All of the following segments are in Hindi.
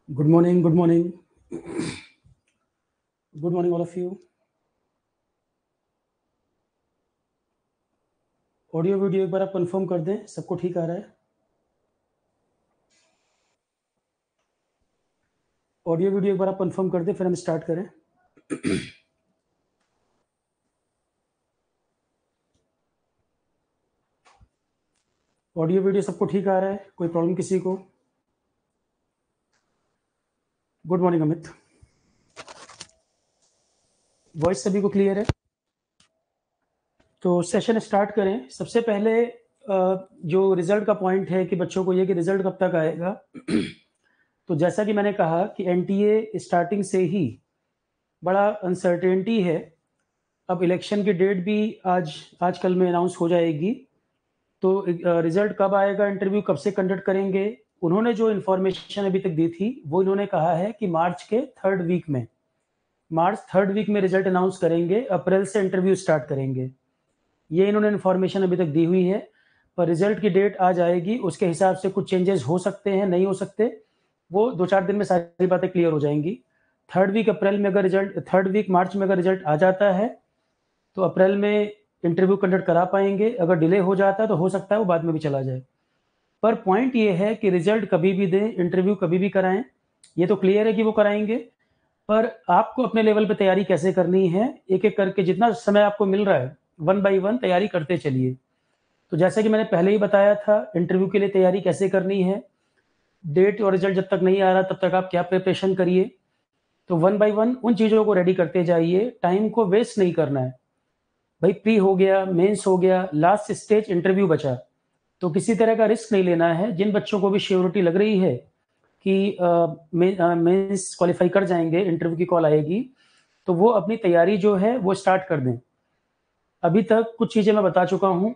Good morning, good morning. Good morning, all of you. Audio video एक बार आप कंफर्म कर दें, सबको ठीक आ रहा है? ऑडियो वीडियो एक बार आप कंफर्म कर दें, फिर हम स्टार्ट करें। ऑडियो वीडियो सबको ठीक आ रहा है? कोई प्रॉब्लम किसी को? Good morning Amit. वॉइस सभी को क्लियर है? तो सेशन स्टार्ट करें। सबसे पहले जो रिजल्ट का पॉइंट है कि बच्चों को ये कि रिजल्ट कब तक आएगा। तो जैसा कि मैंने कहा कि एनटीए स्टार्टिंग से ही बड़ा अनसर्टेनिटी है। अब इलेक्शन की डेट भी आज कल में अनाउंस हो जाएगी। तो रिजल्ट कब आएगा, इंटरव्यू कब से कंडक्ट करेंगे, उन्होंने जो इन्फॉर्मेशन अभी तक दी थी वो इन्होंने कहा है कि मार्च के थर्ड वीक में रिजल्ट अनाउंस करेंगे, अप्रैल से इंटरव्यू स्टार्ट करेंगे। ये इन्होंने इन्फॉर्मेशन अभी तक दी हुई है। पर रिजल्ट की डेट आ जाएगी, उसके हिसाब से कुछ चेंजेस हो सकते हैं, नहीं हो सकते, वो 2-4 दिन में सारी बातें क्लियर हो जाएंगी। थर्ड वीक मार्च में अगर रिजल्ट आ जाता है तो अप्रैल में इंटरव्यू कंडक्ट करा पाएंगे। अगर डिले हो जाता है तो हो सकता है वो बाद में भी चला जाए। पर पॉइंट ये है कि रिजल्ट कभी भी दें, इंटरव्यू कभी भी कराएं, ये तो क्लियर है कि वो कराएंगे। पर आपको अपने लेवल पे तैयारी कैसे करनी है, एक एक करके जितना समय आपको मिल रहा है वन बाय वन तैयारी करते चलिए। तो जैसा कि मैंने पहले ही बताया था, इंटरव्यू के लिए तैयारी कैसे करनी है, डेट और रिजल्ट जब तक नहीं आ रहा तब तक आप क्या प्रिपरेशन करिए। तो वन बाय वन उन चीज़ों को रेडी करते जाइए, टाइम को वेस्ट नहीं करना है। भाई प्री हो गया, मेंस हो गया, लास्ट स्टेज इंटरव्यू बचा, तो किसी तरह का रिस्क नहीं लेना है। जिन बच्चों को भी श्योरिटी लग रही है कि मेंस क्वालिफाई कर जाएंगे, इंटरव्यू की कॉल आएगी, तो वो अपनी तैयारी जो है वो स्टार्ट कर दें। अभी तक कुछ चीज़ें मैं बता चुका हूँ।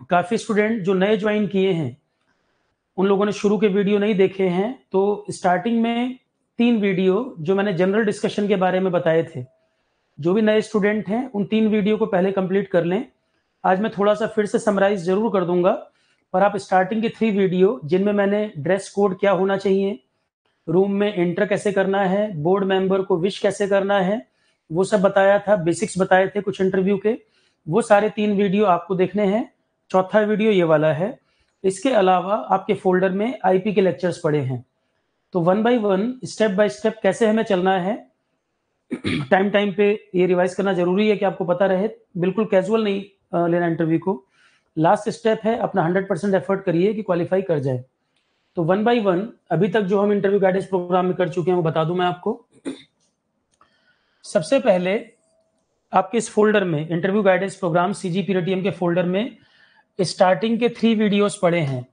काफ़ी स्टूडेंट जो नए ज्वाइन किए हैं, उन लोगों ने शुरू के वीडियो नहीं देखे हैं, तो स्टार्टिंग में 3 वीडियो जो मैंने जनरल डिस्कशन के बारे में बताए थे, जो भी नए स्टूडेंट हैं उन 3 वीडियो को पहले कंप्लीट कर लें। आज मैं थोड़ा सा फिर से समराइज जरूर कर दूंगा, पर आप स्टार्टिंग के 3 वीडियो जिनमें मैंने ड्रेस कोड क्या होना चाहिए, रूम में एंटर कैसे करना है, बोर्ड मेंबर को विश कैसे करना है, वो सब बताया था, बेसिक्स बताए थे कुछ इंटरव्यू के, वो सारे 3 वीडियो आपको देखने हैं। चौथा वीडियो ये वाला है। इसके अलावा आपके फोल्डर में आईपी के लेक्चर्स पड़े हैं। तो one by one, step by step कैसे हमें चलना है, टाइम टाइम पे ये रिवाइज करना जरूरी है कि आपको पता रहे। बिल्कुल कैजुअल नहीं लेना इंटरव्यू को। लास्ट स्टेप है, अपना 100% एफर्ट करिए कि क्वालिफाई कर जाए। तो वन बाय वन अभी तक जो हम इंटरव्यू गाइडेंस प्रोग्राम में कर चुके हैं वो बता दूं मैं आपको। सबसे पहले आपके इस फोल्डर में इंटरव्यू गाइडेंस प्रोग्राम CGPRTM के फोल्डर में स्टार्टिंग के 3 वीडियोस पड़े हैं।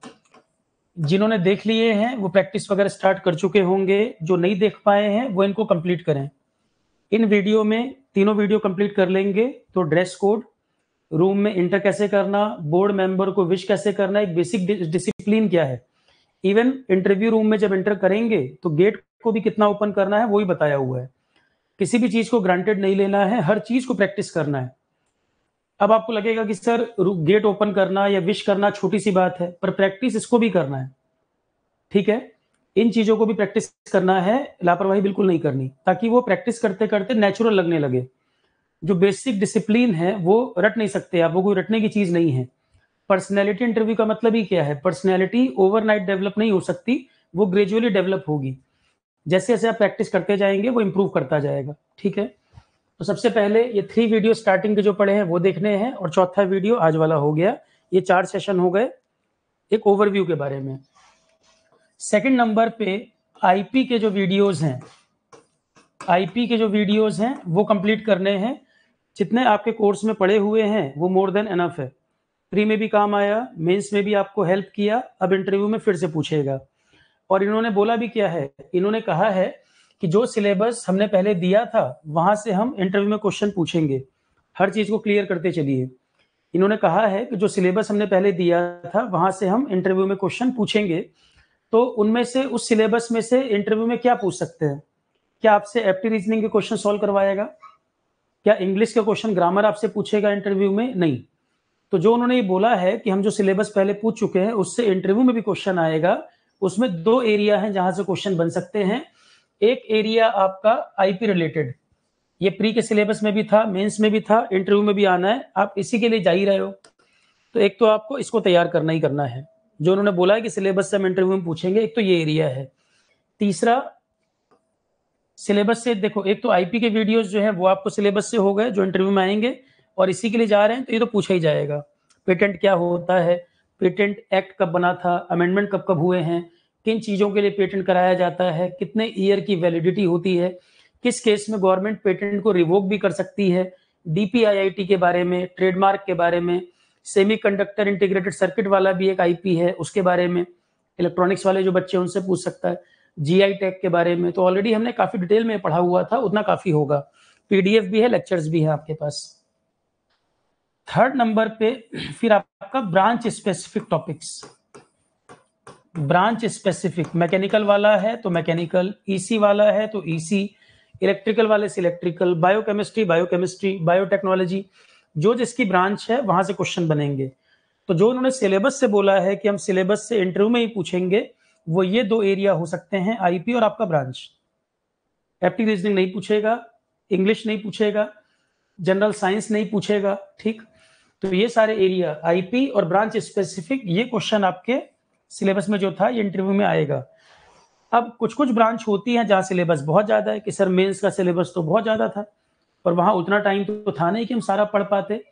जिन्होंने देख लिए हैं वो प्रैक्टिस वगैरह स्टार्ट कर चुके होंगे, जो नहीं देख पाए हैं वो इनको कंप्लीट करें। इन वीडियो में तीनों वीडियो कंप्लीट कर लेंगे तो ड्रेस कोड, रूम में इंटर कैसे करना, बोर्ड मेंबर को विश कैसे करना, एक बेसिक डिसिप्लिन क्या है, इवन इंटरव्यू रूम में जब एंटर करेंगे तो गेट को भी कितना ओपन करना है वो ही बताया हुआ है। किसी भी चीज को ग्रांटेड नहीं लेना है, हर चीज को प्रैक्टिस करना है। अब आपको लगेगा कि सर गेट ओपन करना या विश करना छोटी सी बात है, पर प्रैक्टिस इसको भी करना है। ठीक है, इन चीजों को भी प्रैक्टिस करना है, लापरवाही बिल्कुल नहीं करनी, ताकि वो प्रैक्टिस करते करते नेचुरल लगने लगे। जो बेसिक डिसिप्लिन है वो रट नहीं सकते आप, वो कोई रटने की चीज नहीं है। पर्सनैलिटी इंटरव्यू का मतलब ही क्या है, पर्सनैलिटी ओवरनाइट डेवलप नहीं हो सकती, वो ग्रेजुअली डेवलप होगी। जैसे जैसे आप प्रैक्टिस करते जाएंगे वो इंप्रूव करता जाएगा। ठीक है, तो सबसे पहले ये 3 वीडियो स्टार्टिंग के जो पड़े हैं वो देखने हैं, और चौथा वीडियो आज वाला हो गया। ये 4 सेशन हो गए एक ओवरव्यू के बारे में। सेकंड नंबर पे आईपी के जो वीडियोस हैं वो कंप्लीट करने हैं। जितने आपके कोर्स में पड़े हुए हैं वो मोर देन एनफ है। प्री में भी काम आया, मेंस में भी आपको हेल्प किया, अब इंटरव्यू में फिर से पूछेगा। और इन्होंने बोला भी क्या है, इन्होंने कहा है कि जो सिलेबस हमने पहले दिया था वहां से हम इंटरव्यू में क्वेश्चन पूछेंगे। हर चीज को क्लियर करते चलिए। इन्होंने कहा है कि जो सिलेबस हमने पहले दिया था वहां से हम इंटरव्यू में क्वेश्चन पूछेंगे। तो उनमें से, उस सिलेबस में से इंटरव्यू में क्या पूछ सकते हैं? क्या आपसे एप्टी रीजनिंग के क्वेश्चन सॉल्व करवाएगा? क्या इंग्लिश का क्वेश्चन ग्रामर आपसे पूछेगा इंटरव्यू में? नहीं। तो जो उन्होंने ये बोला है कि हम जो सिलेबस पहले पूछ चुके हैं उससे इंटरव्यू में भी क्वेश्चन आएगा, उसमें 2 एरिया हैं जहां से क्वेश्चन बन सकते हैं। एक एरिया आपका आईपी रिलेटेड, ये प्री के सिलेबस में भी था, मेंस में भी था, इंटरव्यू में भी आना है, आप इसी के लिए जा ही रहे हो, तो एक तो आपको इसको तैयार करना ही करना है, जो उन्होंने बोला है कि सिलेबस से हम इंटरव्यू में पूछेंगे। एक तो ये एरिया है। तीसरा, सिलेबस से देखो, एक तो आईपी के वीडियोस जो है वो आपको सिलेबस से हो गए, जो इंटरव्यू में आएंगे, और इसी के लिए जा रहे हैं तो ये तो पूछा ही जाएगा। पेटेंट क्या होता है, पेटेंट एक्ट कब बना था, अमेंडमेंट कब कब हुए हैं, किन चीज़ों के लिए पेटेंट कराया जाता है, कितने ईयर की वैलिडिटी होती है, किस केस में गवर्नमेंट पेटेंट को रिवोक भी कर सकती है, डीपीआईआईटी के बारे में, ट्रेडमार्क के बारे में, सेमीकंडक्टर इंटीग्रेटेड सर्किट वाला भी एक आईपी है उसके बारे में, इलेक्ट्रॉनिक्स वाले जो बच्चे उनसे पूछ सकता है, जीआई टैग के बारे में तो ऑलरेडी हमने काफी डिटेल में पढ़ा हुआ था, उतना काफी होगा। पीडीएफ भी है, लेक्चर्स भी है आपके पास। थर्ड नंबर पे फिर आपका branch specific topics. Branch specific, mechanical वाला है तो मैकेनिकल, ईसी वाला है तो ईसी, इलेक्ट्रिकल वाले से इलेक्ट्रिकल, बायोकेमिस्ट्री बायोकेमिस्ट्री, बायोटेक्नोलॉजी, जो जिसकी ब्रांच है वहां से क्वेश्चन बनेंगे। तो जो उन्होंने सिलेबस से बोला है कि हम सिलेबस से इंटरव्यू में ही पूछेंगे, वो ये 2 एरिया हो सकते हैं, आईपी और आपका ब्रांच। एप्टी रीजनिंग नहीं पूछेगा, इंग्लिश नहीं पूछेगा, जनरल साइंस नहीं पूछेगा, ठीक। तो ये सारे एरिया आईपी और ब्रांच स्पेसिफिक, ये क्वेश्चन आपके सिलेबस में जो था ये इंटरव्यू में आएगा। अब कुछ कुछ ब्रांच होती है जहां सिलेबस बहुत ज्यादा है, कि सर मेंस का सिलेबस तो बहुत ज्यादा था और वहां उतना टाइम तो था नहीं कि हम सारा पढ़ पाते।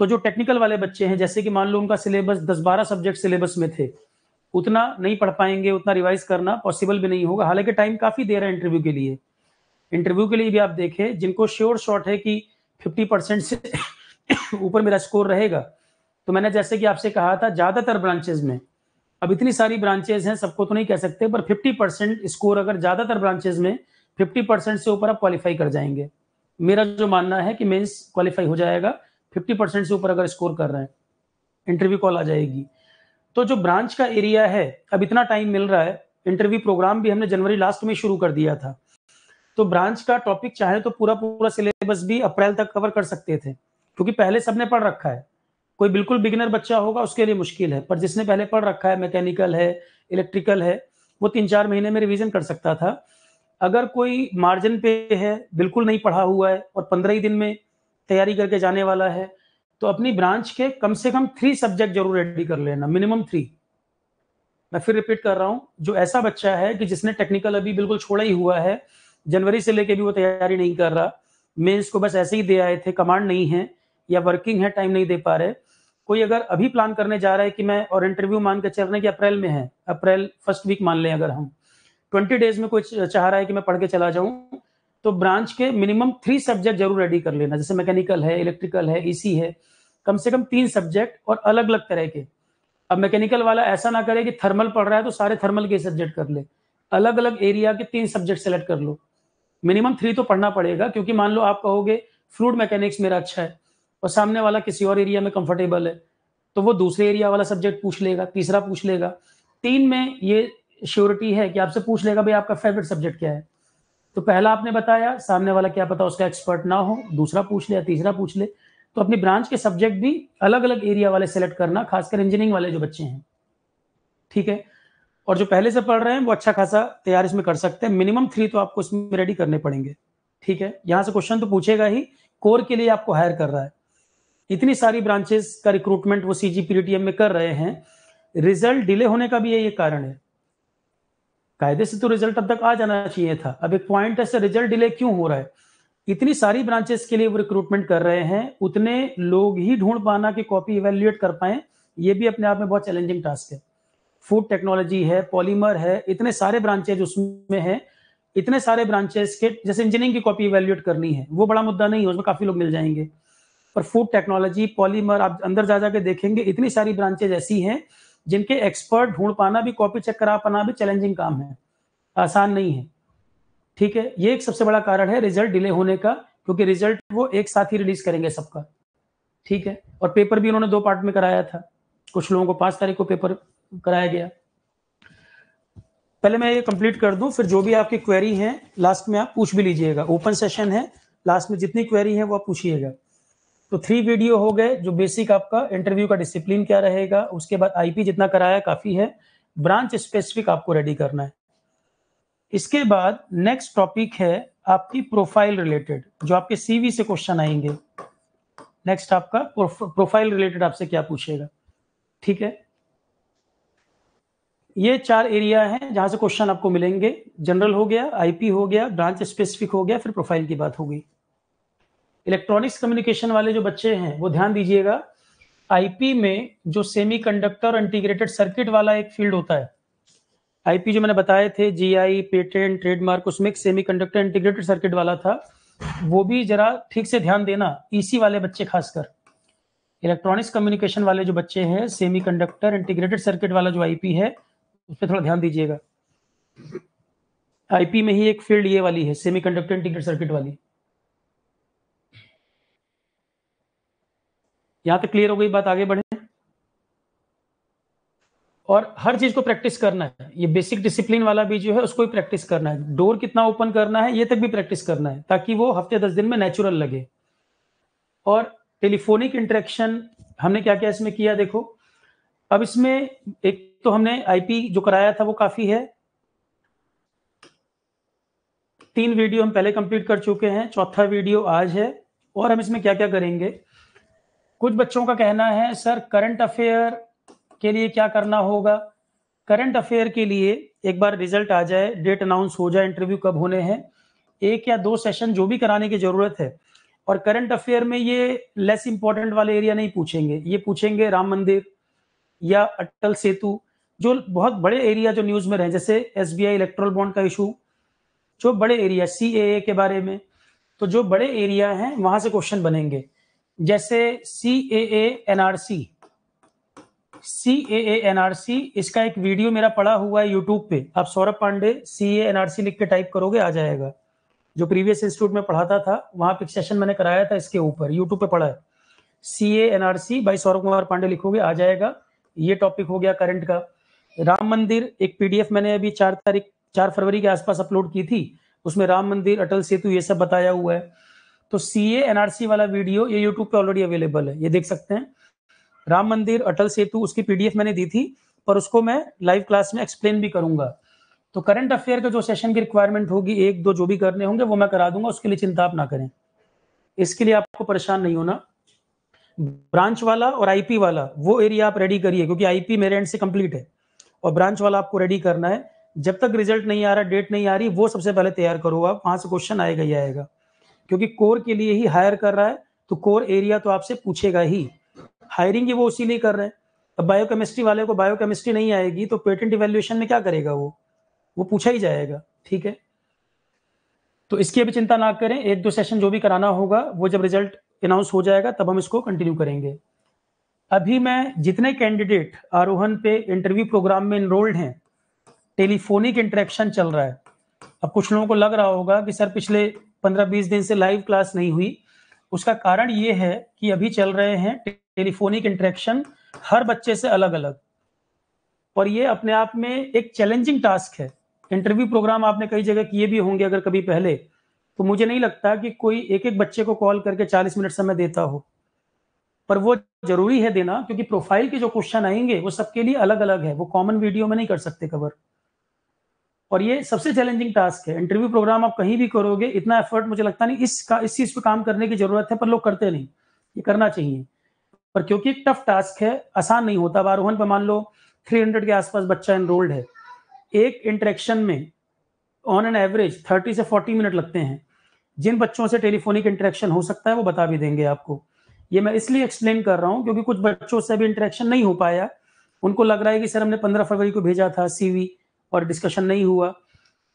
तो जो टेक्निकल वाले बच्चे हैं, जैसे कि मान लो उनका सिलेबस 10-12 सब्जेक्ट सिलेबस में थे, उतना नहीं पढ़ पाएंगे, उतना रिवाइज करना पॉसिबल भी नहीं होगा। हालांकि टाइम काफी दे रहा है इंटरव्यू के लिए। इंटरव्यू के लिए भी आप देखें, जिनको श्योर शॉट है कि 50% से ऊपर मेरा स्कोर रहेगा, तो मैंने जैसे कि आपसे कहा था, ज्यादातर ब्रांचेस में, अब इतनी सारी ब्रांचेस हैं सबको तो नहीं कह सकते, पर 50% स्कोर अगर ज्यादातर ब्रांचेस में 50% से ऊपर आप क्वालिफाई कर जाएंगे। मेरा जो मानना है कि मेंस क्वालिफाई हो जाएगा 50% से ऊपर अगर स्कोर कर रहे हैं, इंटरव्यू कॉल आ जाएगी। तो जो ब्रांच का एरिया है, अब इतना टाइम मिल रहा है, इंटरव्यू प्रोग्राम भी हमने जनवरी लास्ट में शुरू कर दिया था, तो ब्रांच का टॉपिक चाहे तो पूरा पूरा सिलेबस भी अप्रैल तक कवर कर सकते थे, क्योंकि पहले सबने पढ़ रखा है। कोई बिल्कुल बिगिनर बच्चा होगा उसके लिए मुश्किल है, पर जिसने पहले पढ़ रखा है, मैकेनिकल है, इलेक्ट्रिकल है, वो 3-4 महीने में रिवीजन कर सकता था। अगर कोई मार्जिन पे है, बिल्कुल नहीं पढ़ा हुआ है और 15 ही दिन में तैयारी करके जाने वाला है, तो अपनी ब्रांच के कम से कम 3 सब्जेक्ट जरूर रेडी कर लेना, मिनिमम 3। मैं फिर रिपीट कर रहा हूं, जो ऐसा बच्चा है कि जिसने टेक्निकल अभी बिल्कुल छोड़ा ही हुआ है, जनवरी से लेके भी वो तैयारी नहीं कर रहा, मेंस को बस ऐसे ही दे आए थे, कमांड नहीं है या वर्किंग है, टाइम नहीं दे पा रहे, कोई अगर अभी प्लान करने जा रहा है कि मैं, और इंटरव्यू मान के चल रहे हैं कि अप्रैल में है, अप्रैल फर्स्ट वीक मान लें, अगर हम 20 डेज में कोई चाह रहा है कि मैं पढ़ के चला जाऊं, तो ब्रांच के मिनिमम 3 सब्जेक्ट जरूर रेडी कर लेना। जैसे मैकेनिकल है, इलेक्ट्रिकल है, ईसी है, कम से कम 3 सब्जेक्ट और अलग अलग तरह के। अब मैकेनिकल वाला ऐसा ना करे कि थर्मल पढ़ रहा है तो सारे थर्मल के सब्जेक्ट कर ले, अलग अलग एरिया के 3 सब्जेक्ट सेलेक्ट कर लो। मिनिमम 3 तो पढ़ना पड़ेगा, क्योंकि मान लो आप कहोगे फ्लूइड मैकेनिक्स मेरा अच्छा है और सामने वाला किसी और एरिया में कंफर्टेबल है, तो वो दूसरे एरिया वाला सब्जेक्ट पूछ लेगा, तीसरा पूछ लेगा। 3 में ये श्योरिटी है कि आपसे पूछ लेगा भाई आपका फेवरेट सब्जेक्ट क्या है, तो पहला आपने बताया, सामने वाला क्या पता उसका एक्सपर्ट ना हो, दूसरा पूछ ले या तीसरा पूछ ले। तो अपनी ब्रांच के सब्जेक्ट भी अलग अलग एरिया वाले सेलेक्ट करना, खासकर इंजीनियरिंग वाले जो बच्चे हैं, ठीक है। और जो पहले से पढ़ रहे हैं वो अच्छा खासा तैयारी इसमें कर सकते हैं, मिनिमम 3 तो आपको इसमें रेडी करने पड़ेंगे, ठीक है। यहां से क्वेश्चन तो पूछेगा ही, कोर के लिए आपको हायर कर रहा है, इतनी सारी ब्रांचेस का रिक्रूटमेंट वो सीजीपीटीएम में कर रहे हैं, रिजल्ट डिले होने का भी यही कारण है। कायदे से तो रिजल्ट अब तक आ जाना चाहिए था, अब एक पॉइंट है सर रिजल्ट डिले क्यों हो रहा है, इतनी सारी ब्रांचेस के लिए वो रिक्रूटमेंट कर रहे हैं, उतने लोग ही ढूंढ पाना कि कॉपी इवेल्युएट कर पाए, ये भी अपने आप में बहुत चैलेंजिंग टास्क है। फूड टेक्नोलॉजी है, पॉलीमर है, इतने सारे ब्रांचेज उसमें है, इतने सारे ब्रांचेस के, जैसे इंजीनियरिंग की कॉपी इवेल्युएट करनी है, वो बड़ा मुद्दा नहीं है, उसमें काफी लोग मिल जाएंगे, पर फूड टेक्नोलॉजी, पॉलीमर, आप अंदर जा जाके देखेंगे इतनी सारी ब्रांचेज ऐसी हैं जिनके एक्सपर्ट ढूंढ पाना भी, कॉपी चेक करा पाना भी चैलेंजिंग काम है, आसान नहीं है, ठीक है। ये एक सबसे बड़ा कारण है रिजल्ट डिले होने का, क्योंकि रिजल्ट वो एक साथ ही रिलीज करेंगे सबका, ठीक है। और पेपर भी उन्होंने 2 पार्ट में कराया था, कुछ लोगों को 5 तारीख को पेपर कराया गया। पहले मैं ये कंप्लीट कर दूं, फिर जो भी आपकी क्वेरी है लास्ट में आप पूछ भी लीजिएगा, ओपन सेशन है, लास्ट में जितनी क्वेरी है वो आप पूछिएगा। तो 3 वीडियो हो गए, जो बेसिक आपका इंटरव्यू का डिसिप्लिन क्या रहेगा, उसके बाद आईपी जितना कराया काफी है, ब्रांच स्पेसिफिक आपको रेडी करना है। इसके बाद नेक्स्ट टॉपिक है आपकी प्रोफाइल रिलेटेड, जो आपके सीवी से क्वेश्चन आएंगे। नेक्स्ट आपका प्रोफाइल रिलेटेड आपसे क्या पूछेगा, ठीक है। ये 4 एरिया हैं जहां से क्वेश्चन आपको मिलेंगे। जनरल हो गया, आईपी हो गया, ब्रांच स्पेसिफिक हो गया, फिर प्रोफाइल की बात होगी। इलेक्ट्रॉनिक्स कम्युनिकेशन वाले जो बच्चे हैं वो ध्यान दीजिएगा, आईपी में जो सेमीकंडक्टर इंटीग्रेटेड सर्किट वाला एक फील्ड होता है, आईपी जो मैंने बताए थे जीआई, पेटेंट, ट्रेडमार्क, उसमें एक सेमीकंडक्टर इंटीग्रेटेड सर्किट वाला था, वो भी जरा ठीक से ध्यान देना, ईसी वाले बच्चे खासकर। इलेक्ट्रॉनिक्स कम्युनिकेशन वाले जो बच्चे हैं, सेमीकंडक्टर इंटीग्रेटेड सर्किट वाला जो आईपी है, उस पर थोड़ा ध्यान दीजिएगा। आईपी में ही एक फील्ड ये वाली है, सेमीकंडक्टर इंटीग्रेटेड सर्किट वाली। यहां तक क्लियर हो गई बात, आगे बढ़े। और हर चीज को प्रैक्टिस करना है, ये बेसिक डिसिप्लिन वाला भी जो है उसको भी प्रैक्टिस करना है। डोर कितना ओपन करना है ये तक भी प्रैक्टिस करना है, ताकि वो हफ्ते 10 दिन में नेचुरल लगे। और टेलीफोनिक इंटरेक्शन हमने क्या क्या इसमें किया, देखो। अब इसमें एक तो हमने आईपी जो कराया था वो काफी है, 3 वीडियो हम पहले कंप्लीट कर चुके हैं, चौथा वीडियो आज है। और हम इसमें क्या क्या करेंगे, कुछ बच्चों का कहना है सर करंट अफेयर के लिए क्या करना होगा। करंट अफेयर के लिए एक बार रिजल्ट आ जाए, डेट अनाउंस हो जाए, इंटरव्यू कब होने हैं, 1 या 2 सेशन जो भी कराने की जरूरत है। और करंट अफेयर में ये लेस इंपॉर्टेंट वाले एरिया नहीं पूछेंगे, ये पूछेंगे राम मंदिर या अटल सेतु, जो बहुत बड़े एरिया जो न्यूज में रहे, जैसे एसबीआई इलेक्ट्रल बॉन्ड का इशू, जो बड़े एरिया, सीएए के बारे में, तो जो बड़े एरिया हैं वहां से क्वेश्चन बनेंगे। जैसे सीएए एनआरसी, इसका एक वीडियो मेरा पड़ा हुआ है यूट्यूब पे, आप सौरभ पांडे सीए एनआरसी लिख के टाइप करोगे आ जाएगा। जो प्रीवियस इंस्टीट्यूट में पढ़ाता था वहां पे एक सेशन मैंने कराया था इसके ऊपर, यूट्यूब पे पढ़ा है। CA NRC by Saurabh Kumar Pandey लिखोगे आ जाएगा। ये टॉपिक हो गया करंट का। राम मंदिर एक पीडीएफ मैंने अभी 4 फरवरी के आसपास अपलोड की थी, उसमें राम मंदिर, अटल सेतु, ये सब बताया हुआ है। तो सीए एनआरसी वाला वीडियो ये यूट्यूब पे ऑलरेडी अवेलेबल है, ये देख सकते हैं। राम मंदिर, अटल सेतु, उसकी पीडीएफ मैंने दी थी, पर उसको मैं लाइव क्लास में एक्सप्लेन भी करूंगा। तो करंट अफेयर का जो सेशन की रिक्वायरमेंट होगी, 1-2 जो भी करने होंगे वो मैं करा दूंगा, उसके लिए चिंता आप ना करें, इसके लिए आपको परेशान नहीं होना। ब्रांच वाला और आईपी वाला वो एरिया आप रेडी करिए, क्योंकि आईपी मेरे एंड से कंप्लीट है और ब्रांच वाला आपको रेडी करना है। जब तक रिजल्ट नहीं आ रहा, डेट नहीं आ रही, वो सबसे पहले तैयार करो आप, वहां से क्वेश्चन आएगा ही आएगा, क्योंकि कोर के लिए ही हायर कर रहा है, तो कोर एरिया तो आपसे पूछेगा ही। हायरिंग वो उसी लिए कर रहे हैं। अब बायोकेमिस्ट्री वाले को बायोकेमिस्ट्री नहीं आएगी तो पेटेंट इवैल्यूएशन में क्या करेगा, वो पूछा ही जाएगा, ठीक है। तो इसकी अभी चिंता ना करें, 1-2 सेशन जो भी कराना होगा वो जब रिजल्ट अनाउंस हो जाएगा तब हम इसको कंटिन्यू करेंगे। अभी मैं जितने कैंडिडेट आरोहन पे इंटरव्यू प्रोग्राम में इनरोल्ड हैं, टेलीफोनिक इंटरेक्शन चल रहा है। अब कुछ लोगों को लग रहा होगा कि सर पिछले 15-20 दिन से लाइव क्लास नहीं हुई, उसका कारण ये है कि अभी चल रहे हैं टेलीफोनिक इंटरेक्शन, हर बच्चे से अलग अलग, और ये अपने आप में एक चैलेंजिंग टास्क है। इंटरव्यू प्रोग्राम आपने कई जगह किए भी होंगे अगर कभी पहले, तो मुझे नहीं लगता कि कोई एक एक बच्चे को कॉल करके 40 मिनट समय देता हो, पर वो जरूरी है देना, क्योंकि प्रोफाइल के जो क्वेश्चन आएंगे वो सबके लिए अलग अलग है, वो कॉमन वीडियो में नहीं कर सकते कवर। और ये सबसे चैलेंजिंग टास्क है। इंटरव्यू प्रोग्राम आप कहीं भी करोगे, इतना एफर्ट मुझे लगता नहीं इस चीज पे काम करने की जरूरत है, पर लोग करते नहीं, ये करना चाहिए। पर क्योंकि एक टफ टास्क है, आसान नहीं होता। आरोहन पर मान लो 300 के आसपास बच्चा एनरोल्ड है, एक इंटरेक्शन में ऑन एन एवरेज 30 से 40 मिनट लगते हैं। जिन बच्चों से टेलीफोनिक इंटरेक्शन हो सकता है वो बता भी देंगे आपको। ये मैं इसलिए एक्सप्लेन कर रहा हूँ क्योंकि कुछ बच्चों से भी इंटरेक्शन नहीं हो पाया, उनको लग रहा है कि सर हमने 15 फरवरी को भेजा था सीवी और डिस्कशन नहीं हुआ।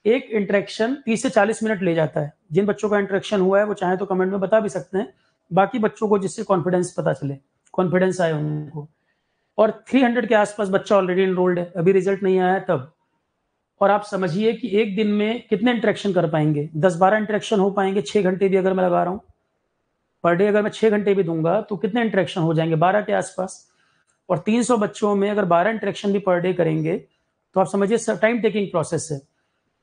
एक इंटरेक्शन 30 से 40 मिनट ले जाता है। जिन बच्चों का इंटरेक्शन हुआ है वो चाहे तो कमेंट में बता भी सकते हैं, बाकी बच्चों को जिससे कॉन्फिडेंस पता चले, कॉन्फिडेंस आए उनको। और 300 के आसपास बच्चा ऑलरेडी एनरोल्ड है, अभी रिजल्ट नहीं आया तब। और आप समझिए कि एक दिन में कितने इंटरेक्शन कर पाएंगे, 10-12 इंटरेक्शन हो पाएंगे। 6 घंटे भी अगर मैं लगा रहा हूँ पर डे, अगर मैं 6 घंटे भी दूंगा तो कितने इंटरेक्शन हो जाएंगे, 12 के आसपास। और 300 बच्चों में अगर 12 इंटरेक्शन भी पर डे करेंगे तो आप समझिए टाइम टेकिंग प्रोसेस है।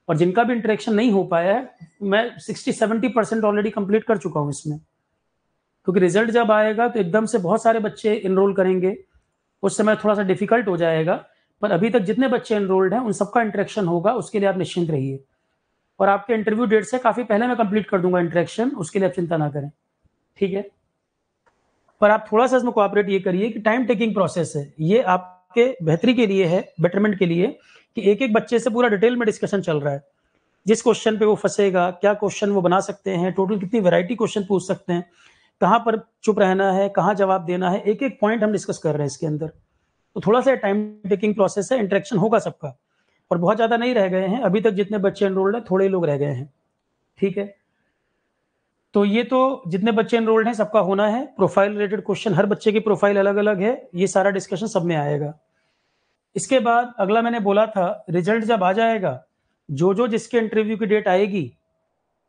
और जिनका भी इंटरेक्शन नहीं हो पाया है, मैं 60-70% ऑलरेडी कंप्लीट कर चुका हूँ इसमें, क्योंकि रिजल्ट जब आएगा तो एकदम से बहुत सारे बच्चे इनरोल करेंगे, उस समय थोड़ा सा डिफिकल्ट हो जाएगा। पर अभी तक जितने बच्चे एनरोल्ड हैं उन सबका इंटरेक्शन होगा, उसके लिए आप निश्चिंत रहिए। और आपके इंटरव्यू डेट से काफ़ी पहले मैं कंप्लीट कर दूंगा इंटरेक्शन, उसके लिए आप चिंता ना करें, ठीक है। पर आप थोड़ा सा इसमें कोऑपरेट ये करिए कि टाइम टेकिंग प्रोसेस है, ये आपके बेहतरी के लिए है, बेटरमेंट के लिए, कि एक एक बच्चे से पूरा डिटेल में डिस्कशन चल रहा है। जिस क्वेश्चन पे वो फंसेगा, क्या क्वेश्चन वो बना सकते हैं, टोटल कितनी वैरायटी क्वेश्चन पूछ सकते हैं, कहाँ पर चुप रहना है, कहाँ जवाब देना है, एक एक पॉइंट हम डिस्कस कर रहे हैं इसके अंदर। तो थोड़ा सा टाइम टेकिंग प्रोसेस है, इंटरेक्शन होगा सबका, और बहुत ज़्यादा नहीं रह गए हैं अभी तक, जितने बच्चे एनरोल्ड हैं थोड़े लोग रह गए हैं, ठीक है। तो ये तो जितने बच्चे एनरोल्ड हैं सबका होना है। प्रोफाइल रिलेटेड क्वेश्चन, हर बच्चे की प्रोफाइल अलग अलग है, ये सारा डिस्कशन सब में आएगा। इसके बाद अगला मैंने बोला था, रिजल्ट जब आ जाएगा, जो जिसके इंटरव्यू की डेट आएगी,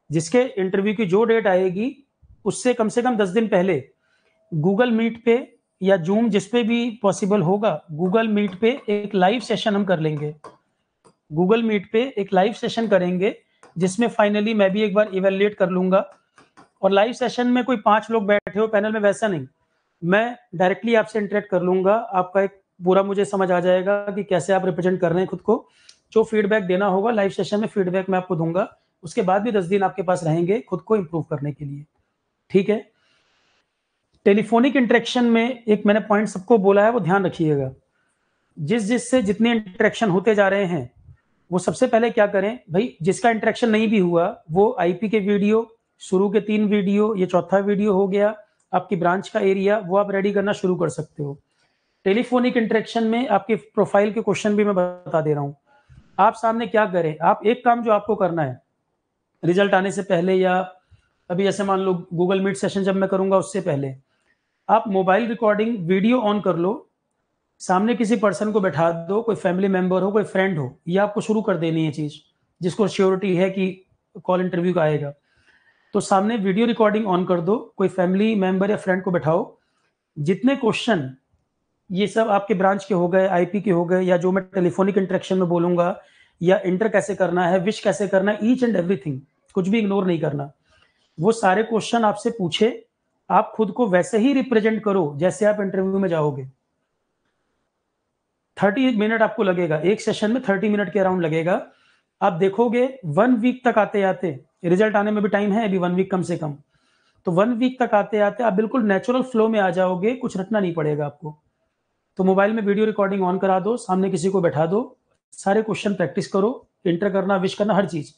जिसके इंटरव्यू की जो डेट आएगी उससे कम से कम 10 दिन पहले गूगल मीट पे या जूम, जिस पे भी पॉसिबल होगा, गूगल मीट पे एक लाइव सेशन हम कर लेंगे। गूगल मीट पे एक लाइव सेशन करेंगे, जिसमें फाइनली मैं भी एक बार इवेल्युएट कर लूंगा। और लाइव सेशन में कोई 5 लोग बैठे हो पैनल में, वैसा नहीं, मैं डायरेक्टली आपसे इंटरेक्ट कर लूंगा, आपका एक पूरा मुझे समझ आ जाएगा कि कैसे आप रिप्रेजेंट कर रहे हैं खुद को। जो फीडबैक देना होगा लाइव सेशन में, फीडबैक मैं आपको दूंगा। उसके बाद भी 10 दिन आपके पास रहेंगे खुद को इंप्रूव करने के लिए, ठीक है। टेलीफोनिक इंटरेक्शन में एक मैंने पॉइंट सबको बोला है, वो ध्यान रखिएगा। जिससे जितने इंटरेक्शन होते जा रहे हैं, वो सबसे पहले क्या करें भाई, जिसका इंटरेक्शन नहीं भी हुआ वो आईपी के वीडियो, शुरू के 3 वीडियो, ये चौथा वीडियो हो गया, आपकी ब्रांच का एरिया, वो आप रेडी करना शुरू कर सकते हो। टेलीफोनिक इंटरेक्शन में आपके प्रोफाइल के क्वेश्चन भी मैं बता दे रहा हूँ। आप सामने क्या करें, आप एक काम जो आपको करना है रिजल्ट आने से पहले, या अभी ऐसे मान लो गूगल मीट सेशन जब मैं करूंगा उससे पहले, आप मोबाइल रिकॉर्डिंग वीडियो ऑन कर लो, सामने किसी पर्सन को बैठा दो, कोई फैमिली मेंबर हो, कोई फ्रेंड हो, ये आपको शुरू कर देनी है चीज, जिसको श्योरिटी है कि कॉल इंटरव्यू का आएगा। तो सामने वीडियो रिकॉर्डिंग ऑन कर दो, कोई फैमिली मेंबर या फ्रेंड को बैठाओ, जितने क्वेश्चन ये सब आपके ब्रांच के हो गए, आईपी के हो गए, या जो मैं टेलीफोनिक इंटरेक्शन में बोलूंगा, या इंटर कैसे करना है, विश कैसे करना है, ईच एंड एवरीथिंग, कुछ भी इग्नोर नहीं करना। वो सारे क्वेश्चन आपसे पूछे, आप खुद को वैसे ही रिप्रेजेंट करो जैसे आप इंटरव्यू में जाओगे। 30 मिनट आपको लगेगा, एक सेशन में 30 मिनट के अराउंड लगेगा। आप देखोगे 1 वीक तक आते आते, रिजल्ट आने में भी टाइम है अभी 1 वीक कम से कम, तो 1 वीक तक आते आते आप बिल्कुल नेचुरल फ्लो में आ जाओगे, कुछ रटना नहीं पड़ेगा आपको। तो मोबाइल में वीडियो रिकॉर्डिंग ऑन करा दो, सामने किसी को बैठा दो, सारे क्वेश्चन प्रैक्टिस करो, इंटर करना, विश करना, हर चीज।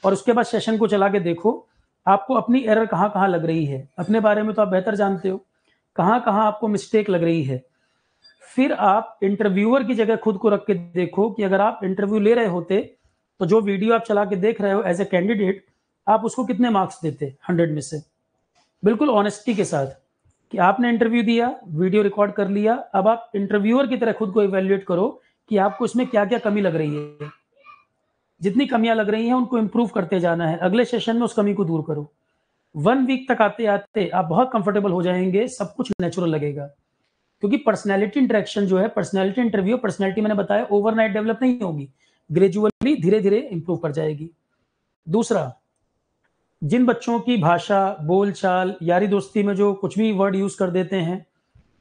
और उसके बाद सेशन को चला के देखो, आपको अपनी एरर कहाँ कहाँ लग रही है, अपने बारे में तो आप बेहतर जानते हो, कहाँ कहाँ आपको मिस्टेक लग रही है। फिर आप इंटरव्यूअर की जगह खुद को रख के देखो कि अगर आप इंटरव्यू ले रहे होते, तो जो वीडियो आप चला के देख रहे हो एज ए कैंडिडेट, आप उसको कितने मार्क्स देते 100 में से, बिल्कुल ऑनेस्टी के साथ, कि आपने इंटरव्यू दिया, वीडियो रिकॉर्ड कर लिया, अब आप इंटरव्यूअर की तरह खुद को इवेल्युएट करो कि आपको इसमें क्या क्या कमी लग रही है। जितनी कमियां लग रही हैं उनको इंप्रूव करते जाना है, अगले सेशन में उस कमी को दूर करो। 1 वीक तक आते आते आप बहुत कंफर्टेबल हो जाएंगे, सब कुछ नेचुरल लगेगा। क्योंकि पर्सनैलिटी इंटरेक्शन जो है, पर्सनैलिटी इंटरव्यू, पर्सनैलिटी मैंने बताया ओवरनाइट डेवलप नहीं होगी, ग्रेजुअली धीरे धीरे इंप्रूव कर जाएगी। दूसरा, जिन बच्चों की भाषा, बोलचाल, यारी दोस्ती में जो कुछ भी वर्ड यूज कर देते हैं,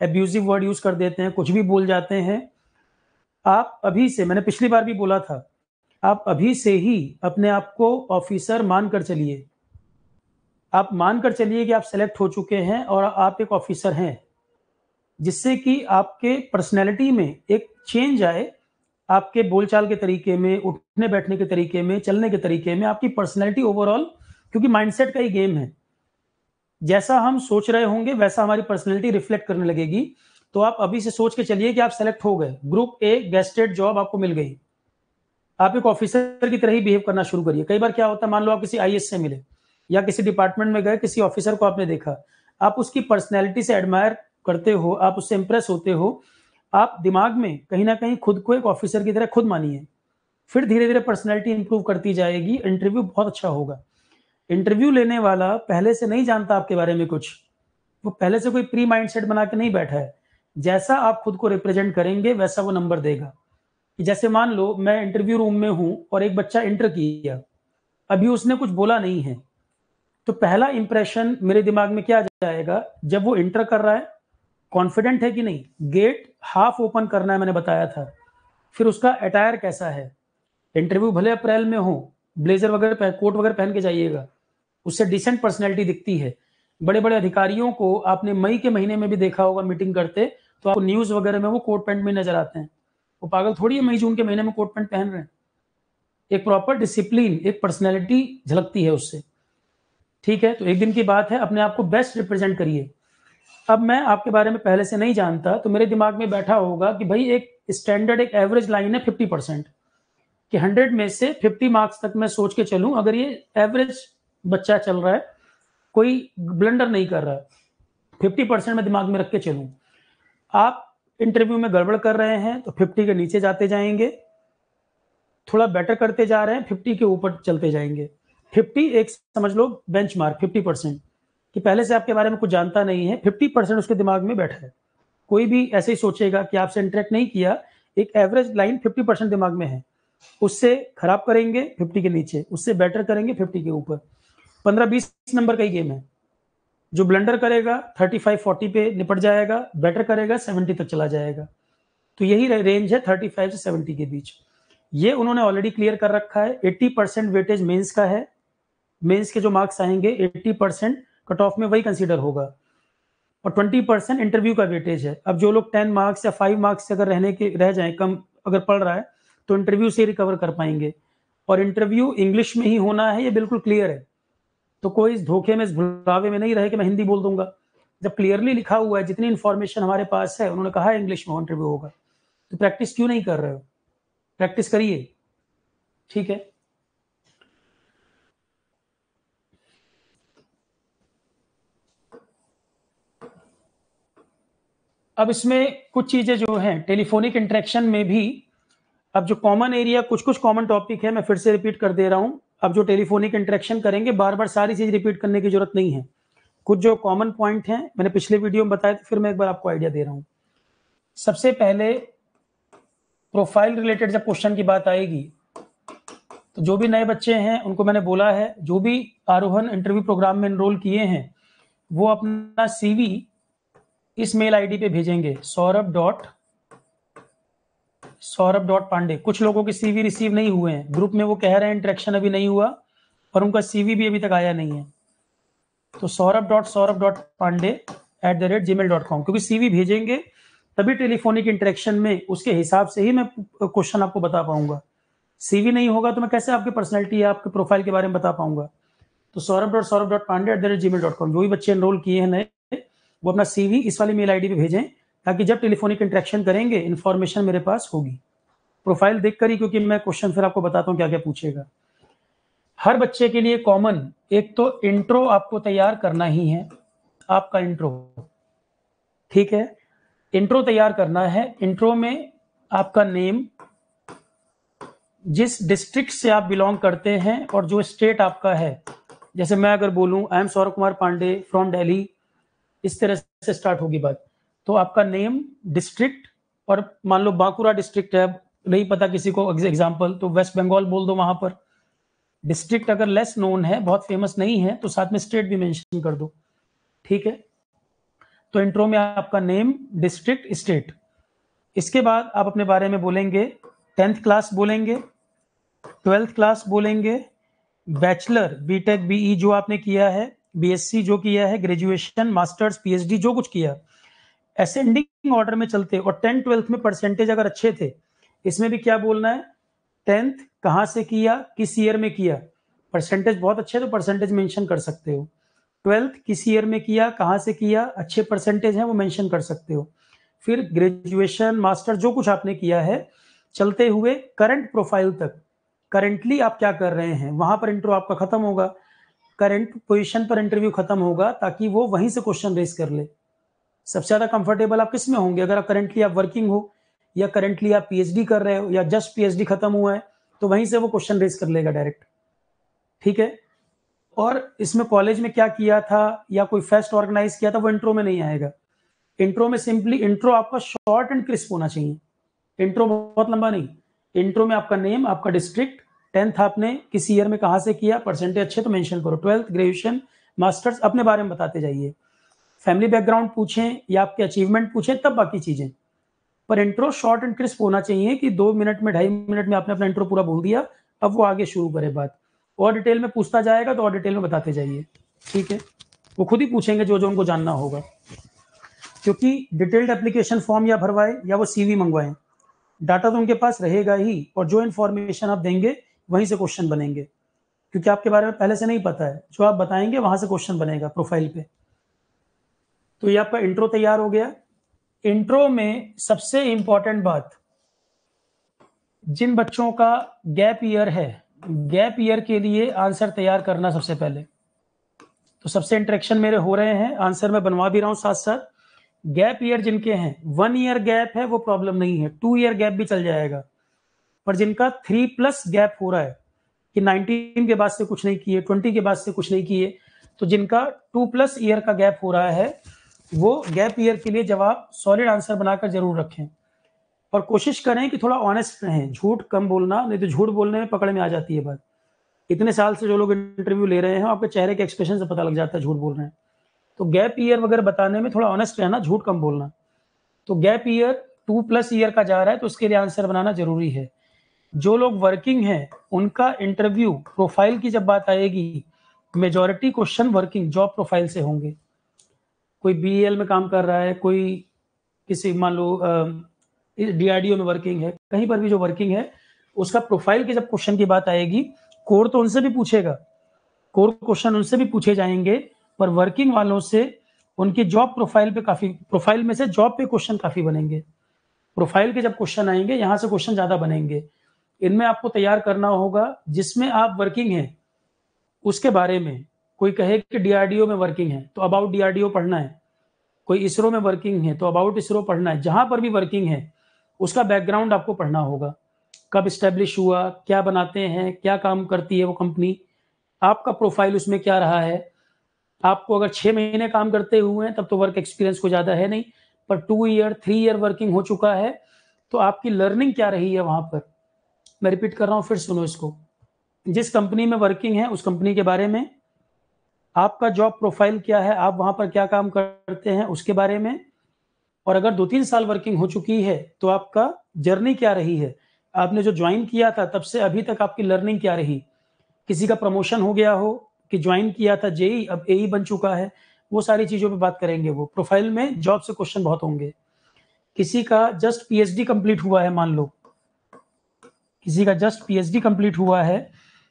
एब्यूजिव वर्ड यूज कर देते हैं, कुछ भी बोल जाते हैं, आप अभी से, मैंने पिछली बार भी बोला था, आप अभी से ही अपने आप को ऑफिसर मानकर चलिए। आप मानकर चलिए कि आप सेलेक्ट हो चुके हैं और आप एक ऑफिसर हैं, जिससे कि आपके पर्सनैलिटी में एक चेंज आए, आपके बोलचाल के तरीके में, उठने बैठने के तरीके में, चलने के तरीके में, आपकी पर्सनैलिटी ओवरऑल, क्योंकि माइंडसेट का ही गेम है, जैसा हम सोच रहे होंगे वैसा हमारी पर्सनैलिटी रिफ्लेक्ट करने लगेगी। तो आप अभी से सोच के चलिए कि आप सेलेक्ट हो गए, ग्रुप ए गेस्टेड जॉब आपको मिल गई, आप एक ऑफिसर की तरह ही बिहेव करना शुरू करिए। कई बार क्या होता है, मान लो आप किसी आईएएस से मिले या किसी डिपार्टमेंट में गए, किसी ऑफिसर को आपने देखा, आप उसकी पर्सनैलिटी से एडमायर करते हो, आप उससे इंप्रेस होते हो, आप दिमाग में कहीं ना कहीं खुद को एक ऑफिसर की तरह खुद मानिए, फिर धीरे धीरे पर्सनैलिटी इंप्रूव करती जाएगी, इंटरव्यू बहुत अच्छा होगा। इंटरव्यू लेने वाला पहले से नहीं जानता आपके बारे में कुछ, वो पहले से कोई प्री माइंडसेट बना के नहीं बैठा है, जैसा आप खुद को रिप्रेजेंट करेंगे वैसा वो नंबर देगा। जैसे मान लो मैं इंटरव्यू रूम में हूं और एक बच्चा इंटर किया, अभी उसने कुछ बोला नहीं है, तो पहला इंप्रेशन मेरे दिमाग में क्या जाएगा, जब वो इंटर कर रहा है, कॉन्फिडेंट है कि नहीं, गेट हाफ ओपन करना है, मैंने बताया था, फिर उसका अटायर कैसा है, इंटरव्यू भले अप्रैल में हो, ब्लेजर वगैरह कोट वगैरह पहन के जाइएगा, उससे डिसेंट पर्सनैलिटी दिखती है। बड़े बड़े अधिकारियों को आपने मई के महीने में भी देखा होगा मीटिंग करते, तो आपको न्यूज वगैरह में वो कोट पैंट में नजर आते हैं। वो पागल थोड़ी है मई जून के महीने में कोट पैंट पहन रहे हैं। एक प्रॉपर डिसिप्लिन, एक पर्सनैलिटी झलकती है उससे। ठीक है, तो एक दिन की बात है, अपने आप को बेस्ट रिप्रेजेंट करिए। अब मैं आपके बारे में पहले से नहीं जानता, तो मेरे दिमाग में बैठा होगा कि भाई एक स्टैंडर्ड, एक एवरेज लाइन है 50%, कि 100 में से 50 मार्क्स तक मैं सोच के चलूं, अगर ये एवरेज बच्चा चल रहा है, कोई ब्लंडर नहीं कर रहा है, 50% में दिमाग में रख के चलूं। आप इंटरव्यू में गड़बड़ कर रहे हैं तो 50 के नीचे जाते जाएंगे, थोड़ा बेटर करते जा रहे हैं 50 के ऊपर चलते जाएंगे। 50 एक समझ लो बेंचमार्क, 50% कि पहले से आपके बारे में कुछ जानता नहीं है, 50% उसके दिमाग में बैठा है। कोई भी ऐसे ही सोचेगा कि आपसे इंटरेक्ट नहीं किया, एक एवरेज लाइन 50% दिमाग में है, उससे खराब करेंगे 50 के नीचे, उससे बेटर करेंगे 50 के ऊपर। 15-20 नंबर का ही गेम है। जो ब्लंडर करेगा 35-40 पे निपट जाएगा, बेटर करेगा 70 तक चला जाएगा। तो यही रेंज है 35 से 70 के बीच। ये उन्होंने ऑलरेडी क्लियर कर रखा है। 80% वेटेज मेंस का है, मेंस के जो मार्क्स आएंगे 80% कट ऑफ में वही कंसीडर होगा, और 20% इंटरव्यू का वेटेज है। अब जो लोग 10 मार्क्स या 5 मार्क्स से अगर रह जाए कम अगर पढ़ रहा है, तो इंटरव्यू से रिकवर कर पाएंगे। और इंटरव्यू इंग्लिश में ही होना है, ये बिल्कुल क्लियर है। तो कोई इस धोखे में, इस भुलावे में नहीं रहे कि मैं हिंदी बोल दूंगा। जब क्लियरली लिखा हुआ है, जितनी इंफॉर्मेशन हमारे पास है, उन्होंने कहा है इंग्लिश में इंटरव्यू होगा, तो प्रैक्टिस क्यों नहीं कर रहे हो? प्रैक्टिस करिए। ठीक है, अब इसमें कुछ चीजें जो हैं टेलीफोनिक इंटरेक्शन में भी, अब जो कॉमन एरिया, कुछ कुछ कॉमन टॉपिक है, मैं फिर से रिपीट कर दे रहा हूं। अब जो टेलीफोनिक इंटरेक्शन करेंगे, बार बार सारी चीज रिपीट करने की जरूरत नहीं है। कुछ जो कॉमन पॉइंट हैं मैंने पिछले वीडियो में बताया, तो फिर मैं एक बार आपको आइडिया दे रहा हूं। सबसे पहले प्रोफाइल रिलेटेड जब क्वेश्चन की बात आएगी, तो जो भी नए बच्चे हैं उनको मैंने बोला है, जो भी आरोहण इंटरव्यू प्रोग्राम में एनरोल किए हैं, वो अपना सीवी इस मेल आईडी पे भेजेंगे, सौरभ.पांडे। कुछ लोगों के सीवी रिसीव नहीं हुए हैं, ग्रुप में वो कह रहे हैं इंटरेक्शन अभी नहीं हुआ, और उनका सीवी भी अभी तक आया नहीं है। तो saurabh.paande@gmail.com, क्योंकि सीवी भेजेंगे तभी टेलीफोनिक इंटरेक्शन में उसके हिसाब से ही मैं क्वेश्चन आपको बता पाऊंगा। सीवी नहीं होगा तो मैं कैसे आपकी पर्सनैलिटी या आपके प्रोफाइल के बारे में बता पाऊंगा। तो saurabh.paande@gmail.com, जो भी बच्चे एनरोल किए हैं नए, वो अपना सीवी इस वाली मेल आईडी पे भेजें, ताकि जब टेलीफोनिक इंटरेक्शन करेंगे इन्फॉर्मेशन मेरे पास होगी। प्रोफाइल देखकर ही, क्योंकि मैं क्वेश्चन फिर आपको बताता हूँ क्या क्या पूछेगा। हर बच्चे के लिए कॉमन, एक तो इंट्रो आपको तैयार करना ही है, आपका इंट्रो। ठीक है, इंट्रो तैयार करना है। इंट्रो में आपका नेम, जिस डिस्ट्रिक्ट से आप बिलोंग करते हैं और जो स्टेट आपका है। जैसे मैं अगर बोलूं I am Saurabh Kumar Pandey from Delhi, इस तरह से स्टार्ट होगी बात। तो आपका नेम, डिस्ट्रिक्ट, और मान लो बांकुरा डिस्ट्रिक्ट है, नहीं पता किसी को एग्जाम्पल, तो वेस्ट बंगाल बोल दो वहां पर। डिस्ट्रिक्ट अगर लेस नोन है, बहुत फेमस नहीं है, तो साथ में स्टेट भी मेंशन कर दो। ठीक है, तो इंट्रो में आपका नेम, डिस्ट्रिक्ट, स्टेट। इसके बाद आप अपने बारे में बोलेंगे, 10th क्लास बोलेंगे, 12th क्लास बोलेंगे, बैचलर, बीटेक, बीई जो आपने किया है, बीएससी जो किया है, ग्रेजुएशन, मास्टर्स, पीएचडी जो कुछ किया, असेंडिंग ऑर्डर में चलते। और 10th-12th में परसेंटेज अगर अच्छे थे, इसमें भी क्या बोलना है, 10th कहां से किया, किस ईयर में किया। परसेंटेज बहुत अच्छे तो परसेंटेज मेंशन कर सकते हो। 12th किस ईयर में किया, कहां से किया, अच्छे परसेंटेज हैं वो मेंशन कर सकते हो। फिर ग्रेजुएशन, मास्टर जो कुछ आपने किया है, चलते हुए करंट प्रोफाइल तक, करंटली आप क्या कर रहे हैं, वहां पर इंट्रो आपका खत्म होगा। करंट पोजीशन पर इंटरव्यू खत्म होगा, ताकि वो वहीं से क्वेश्चन रेस कर ले। सबसे ज्यादा कंफर्टेबल आप किस में होंगे, अगर आप करंटली आप वर्किंग हो, या करंटली आप पीएचडी कर रहे हो, या जस्ट पीएचडी खत्म हुआ है, तो वहीं से वो क्वेश्चन रेस कर लेगा डायरेक्ट। ठीक है, और इसमें कॉलेज में क्या किया था या कोई फेस्ट ऑर्गेनाइज किया था, वो इंट्रो में नहीं आएगा। इंट्रो में सिंपली, इंट्रो आपका शॉर्ट एंड क्रिस्प होना चाहिए, इंट्रो बहुत लंबा नहीं। इंट्रो में आपका नेम, आपका डिस्ट्रिक्ट, 10th आपने किस ईयर में कहां से किया, परसेंटेज अच्छे तो मेंशन करो, 12th, ग्रेजुएशन, मास्टर्स, अपने बारे में बताते जाइए। फैमिली बैकग्राउंड पूछें या आपके अचीवमेंट पूछें, तब बाकी चीजें। पर इंट्रो शॉर्ट एंड क्रिस्प होना चाहिए कि 2 मिनट में 2.5 मिनट में आपने अपना इंट्रो पूरा बोल दिया, अब वो आगे शुरू करे बात। और डिटेल में पूछता जाएगा तो और डिटेल में बताते जाइए, ठीक है। वो खुद ही पूछेंगे जो जो उनको जानना होगा, क्योंकि डिटेल्ड एप्लीकेशन फॉर्म या भरवाए या वो सीवी मंगवाएं, डाटा तो उनके पास रहेगा ही, और जो इन्फॉर्मेशन आप देंगे वहीं से क्वेश्चन बनेंगे, क्योंकि आपके बारे में पहले से नहीं पता है। जो आप बताएंगे वहां से क्वेश्चन बनेगा प्रोफाइल पे। तो ये आपका इंट्रो तैयार हो गया। इंट्रो में सबसे इंपॉर्टेंट बात, जिन बच्चों का गैप ईयर है, गैप ईयर के लिए आंसर तैयार करना सबसे पहले। तो सबसे इंटरेक्शन मेरे हो रहे हैं, आंसर मैं बनवा भी रहा हूं साथ साथ। गैप ईयर जिनके हैं, 1 ईयर गैप है वो प्रॉब्लम नहीं है, 2 ईयर गैप भी चल जाएगा। पर जिनका 3+ गैप हो रहा है कि 19 के बाद से कुछ नहीं किए, 20 के बाद से कुछ नहीं किए, तो जिनका 2+ ईयर का गैप हो रहा है, वो गैप ईयर के लिए जवाब सॉलिड आंसर बनाकर जरूर रखें। और कोशिश करें कि थोड़ा ऑनेस्ट रहें, झूठ कम बोलना, नहीं तो झूठ बोलने में पकड़ में आ जाती है बात। इतने साल से जो लोग इंटरव्यू ले रहे हैं, आपके चेहरे के एक्सप्रेशन से पता लग जाता है झूठ बोल रहे हैं। तो गैप ईयर वगैरह बताने में थोड़ा ऑनेस्ट रहना, झूठ कम बोलना। तो गैप ईयर 2+ ईयर का जा रहा है तो उसके लिए आंसर बनाना जरूरी है। जो लोग वर्किंग हैं उनका इंटरव्यू प्रोफाइल की जब बात आएगी, majority question working job profile से होंगे। कोई बीएल में काम कर रहा है, कोई किसी मान लो डीआरडीओ में वर्किंग है, कहीं पर भी जो वर्किंग है उसका प्रोफाइल की जब क्वेश्चन की बात आएगी, कोर तो उनसे भी पूछेगा, कोर क्वेश्चन उनसे भी पूछे जाएंगे, पर वर्किंग वालों से उनकी जॉब प्रोफाइल पे काफी, प्रोफाइल में से जॉब पे क्वेश्चन काफी बनेंगे। प्रोफाइल के जब क्वेश्चन आएंगे यहाँ से क्वेश्चन ज्यादा बनेंगे। इनमें आपको तैयार करना होगा जिसमें आप वर्किंग हैं उसके बारे में। कोई कहे कि डीआरडीओ में वर्किंग है तो अबाउट डीआरडीओ पढ़ना है, कोई इसरो में वर्किंग है तो अबाउट इसरो पढ़ना है। जहां पर भी वर्किंग है उसका बैकग्राउंड आपको पढ़ना होगा, कब स्टैब्लिश हुआ, क्या बनाते हैं, क्या काम करती है वो कंपनी, आपका प्रोफाइल उसमें क्या रहा है। आपको अगर 6 महीने काम करते हुए हैं तब तो वर्क एक्सपीरियंस को ज्यादा है नहीं, पर 2 ईयर 3 ईयर वर्किंग हो चुका है तो आपकी लर्निंग क्या रही है वहां पर। मैं रिपीट कर रहा हूं, फिर सुनो इसको। जिस कंपनी में वर्किंग है उस कंपनी के बारे में, आपका जॉब प्रोफाइल क्या है, आप वहां पर क्या काम करते हैं उसके बारे में, और अगर 2-3 साल वर्किंग हो चुकी है तो आपका जर्नी क्या रही है, आपने जो ज्वाइन किया था तब से अभी तक आपकी लर्निंग क्या रही। किसी का प्रमोशन हो गया हो कि ज्वाइन किया था जेई अब एई बन चुका है, वो सारी चीजों पे बात करेंगे। वो प्रोफाइल में जॉब से क्वेश्चन बहुत होंगे। किसी का जस्ट पीएचडी कंप्लीट हुआ है, मान लो किसी का जस्ट पीएचडी कंप्लीट हुआ है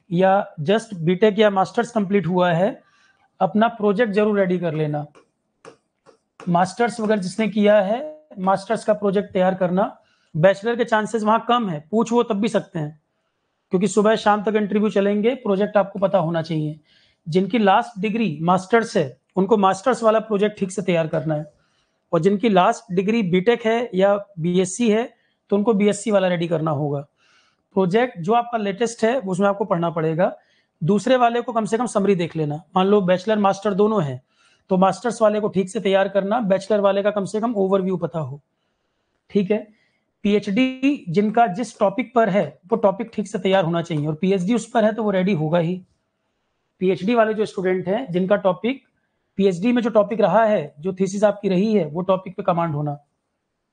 या जस्ट बीटेक या मास्टर्स कंप्लीट हुआ है, अपना प्रोजेक्ट जरूर रेडी कर लेना। मास्टर्स वगैरह जिसने किया है, मास्टर्स का प्रोजेक्ट तैयार करना। बैचलर के चांसेस वहां कम है, पूछ वो तब भी सकते हैं, क्योंकि सुबह शाम तक इंटरव्यू चलेंगे, प्रोजेक्ट आपको पता होना चाहिए। जिनकी लास्ट डिग्री मास्टर्स है उनको मास्टर्स वाला प्रोजेक्ट ठीक से तैयार करना है, और जिनकी लास्ट डिग्री बीटेक है या बीएससी है तो उनको बीएससी वाला रेडी करना होगा। प्रोजेक्ट जो आपका लेटेस्ट है उसमें आपको पढ़ना पड़ेगा। दूसरे वाले को कम से कम समरी देख लेना। मान लो बैचलर मास्टर दोनों है तो मास्टर्स वाले को ठीक से तैयार करना, बैचलर वाले का कम से कम ओवरव्यू पता हो, ठीक है। पीएचडी जिनका जिस टॉपिक पर है वो टॉपिक ठीक से तैयार होना चाहिए, और पीएचडी उस पर है तो वो रेडी होगा ही। पीएचडी वाले जो स्टूडेंट हैं जिनका टॉपिक पीएचडी में जो टॉपिक रहा है, जो थीसिस आपकी रही है, वो टॉपिक पे कमांड होना,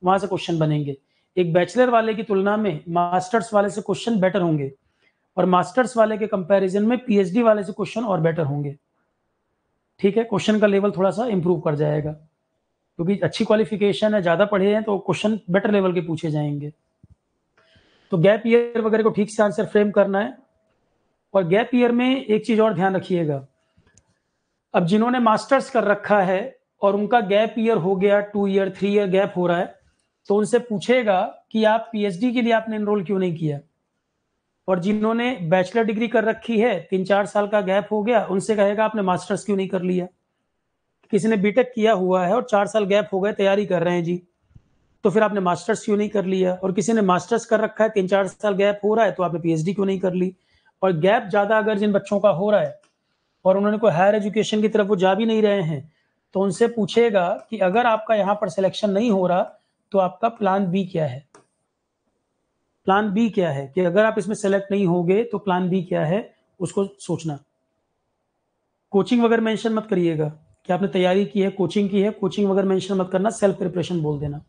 वहां से क्वेश्चन बनेंगे। एक बैचलर वाले की तुलना में मास्टर्स वाले से क्वेश्चन बेटर होंगे, और मास्टर्स वाले के कंपैरिजन में पीएचडी वाले से क्वेश्चन और बेटर होंगे, ठीक है। क्वेश्चन का लेवल थोड़ा सा इंप्रूव कर जाएगा, क्योंकि अच्छी क्वालिफिकेशन है, ज्यादा पढ़े हैं तो क्वेश्चन बेटर लेवल के पूछे जाएंगे। तो गैप ईयर वगैरह को ठीक से आंसर फ्रेम करना है। और गैप ईयर में एक चीज और ध्यान रखिएगा, अब जिन्होंने मास्टर्स कर रखा है और उनका गैप ईयर हो गया, 2 ईयर 3 ईयर गैप हो रहा है, तो उनसे पूछेगा कि आप पीएचडी के लिए आपने एनरोल क्यों नहीं किया। और जिन्होंने बैचलर डिग्री कर रखी है, 3-4 साल का गैप हो गया, उनसे कहेगा आपने मास्टर्स क्यों नहीं कर लिया। किसी ने बीटेक किया हुआ है और 4 साल गैप हो गए, तैयारी कर रहे हैं जी, तो फिर आपने मास्टर्स क्यों नहीं कर लिया। और किसी ने मास्टर्स कर रखा है, 3-4 साल गैप हो रहा है, तो आपने पीएचडी क्यों नहीं कर ली। और गैप ज्यादा अगर जिन बच्चों का हो रहा है और उन्होंने कोई हायर एजुकेशन की तरफ वो जा भी नहीं रहे हैं, तो उनसे पूछेगा कि अगर आपका यहाँ पर सिलेक्शन नहीं हो रहा तो आपका प्लान बी क्या है। प्लान बी क्या है कि अगर आप इसमें सेलेक्ट नहीं होगे तो प्लान बी क्या है, उसको सोचना। कोचिंग वगैरह मेंशन मत करिएगा कि आपने तैयारी की है, कोचिंग की है, कोचिंग वगैरह मेंशन मत करना, सेल्फ प्रिपरेशन बोल देना।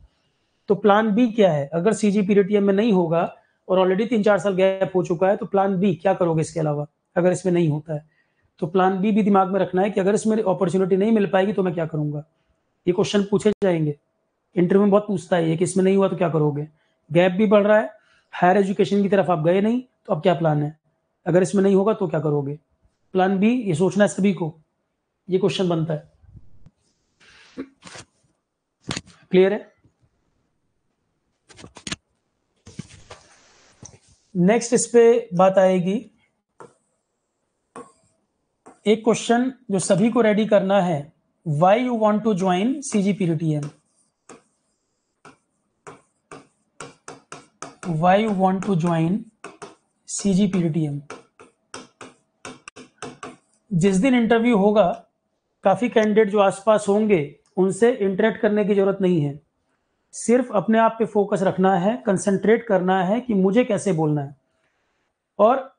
तो प्लान बी क्या है? अगर CGPTM में नहीं होगा और ऑलरेडी 3-4 साल गैप हो चुका है, तो प्लान बी क्या करोगे इसके अलावा, अगर इसमें नहीं होता है? तो प्लान बी भी दिमाग में रखना है कि अगर इसमें अपॉर्चुनिटी नहीं मिल पाएगी तो मैं क्या करूंगा। ये क्वेश्चन पूछे जाएंगे, इंटरव्यू में बहुत पूछता है ये कि इसमें नहीं हुआ तो क्या करोगे। गैप भी बढ़ रहा है, हायर एजुकेशन की तरफ आप गए नहीं, तो अब क्या प्लान है? अगर इसमें नहीं होगा तो क्या करोगे। प्लान बी ये सोचना है सभी को, ये क्वेश्चन बनता है। क्लियर है? नेक्स्ट इस पे बात आएगी, एक क्वेश्चन जो सभी को रेडी करना है, why you want to join CGPTM, why you want to join CGPTM। जिस दिन इंटरव्यू होगा, काफी कैंडिडेट जो आसपास होंगे उनसे इंटरेक्ट करने की जरूरत नहीं है, सिर्फ अपने आप पे फोकस रखना है, कंसंट्रेट करना है कि मुझे कैसे बोलना है, और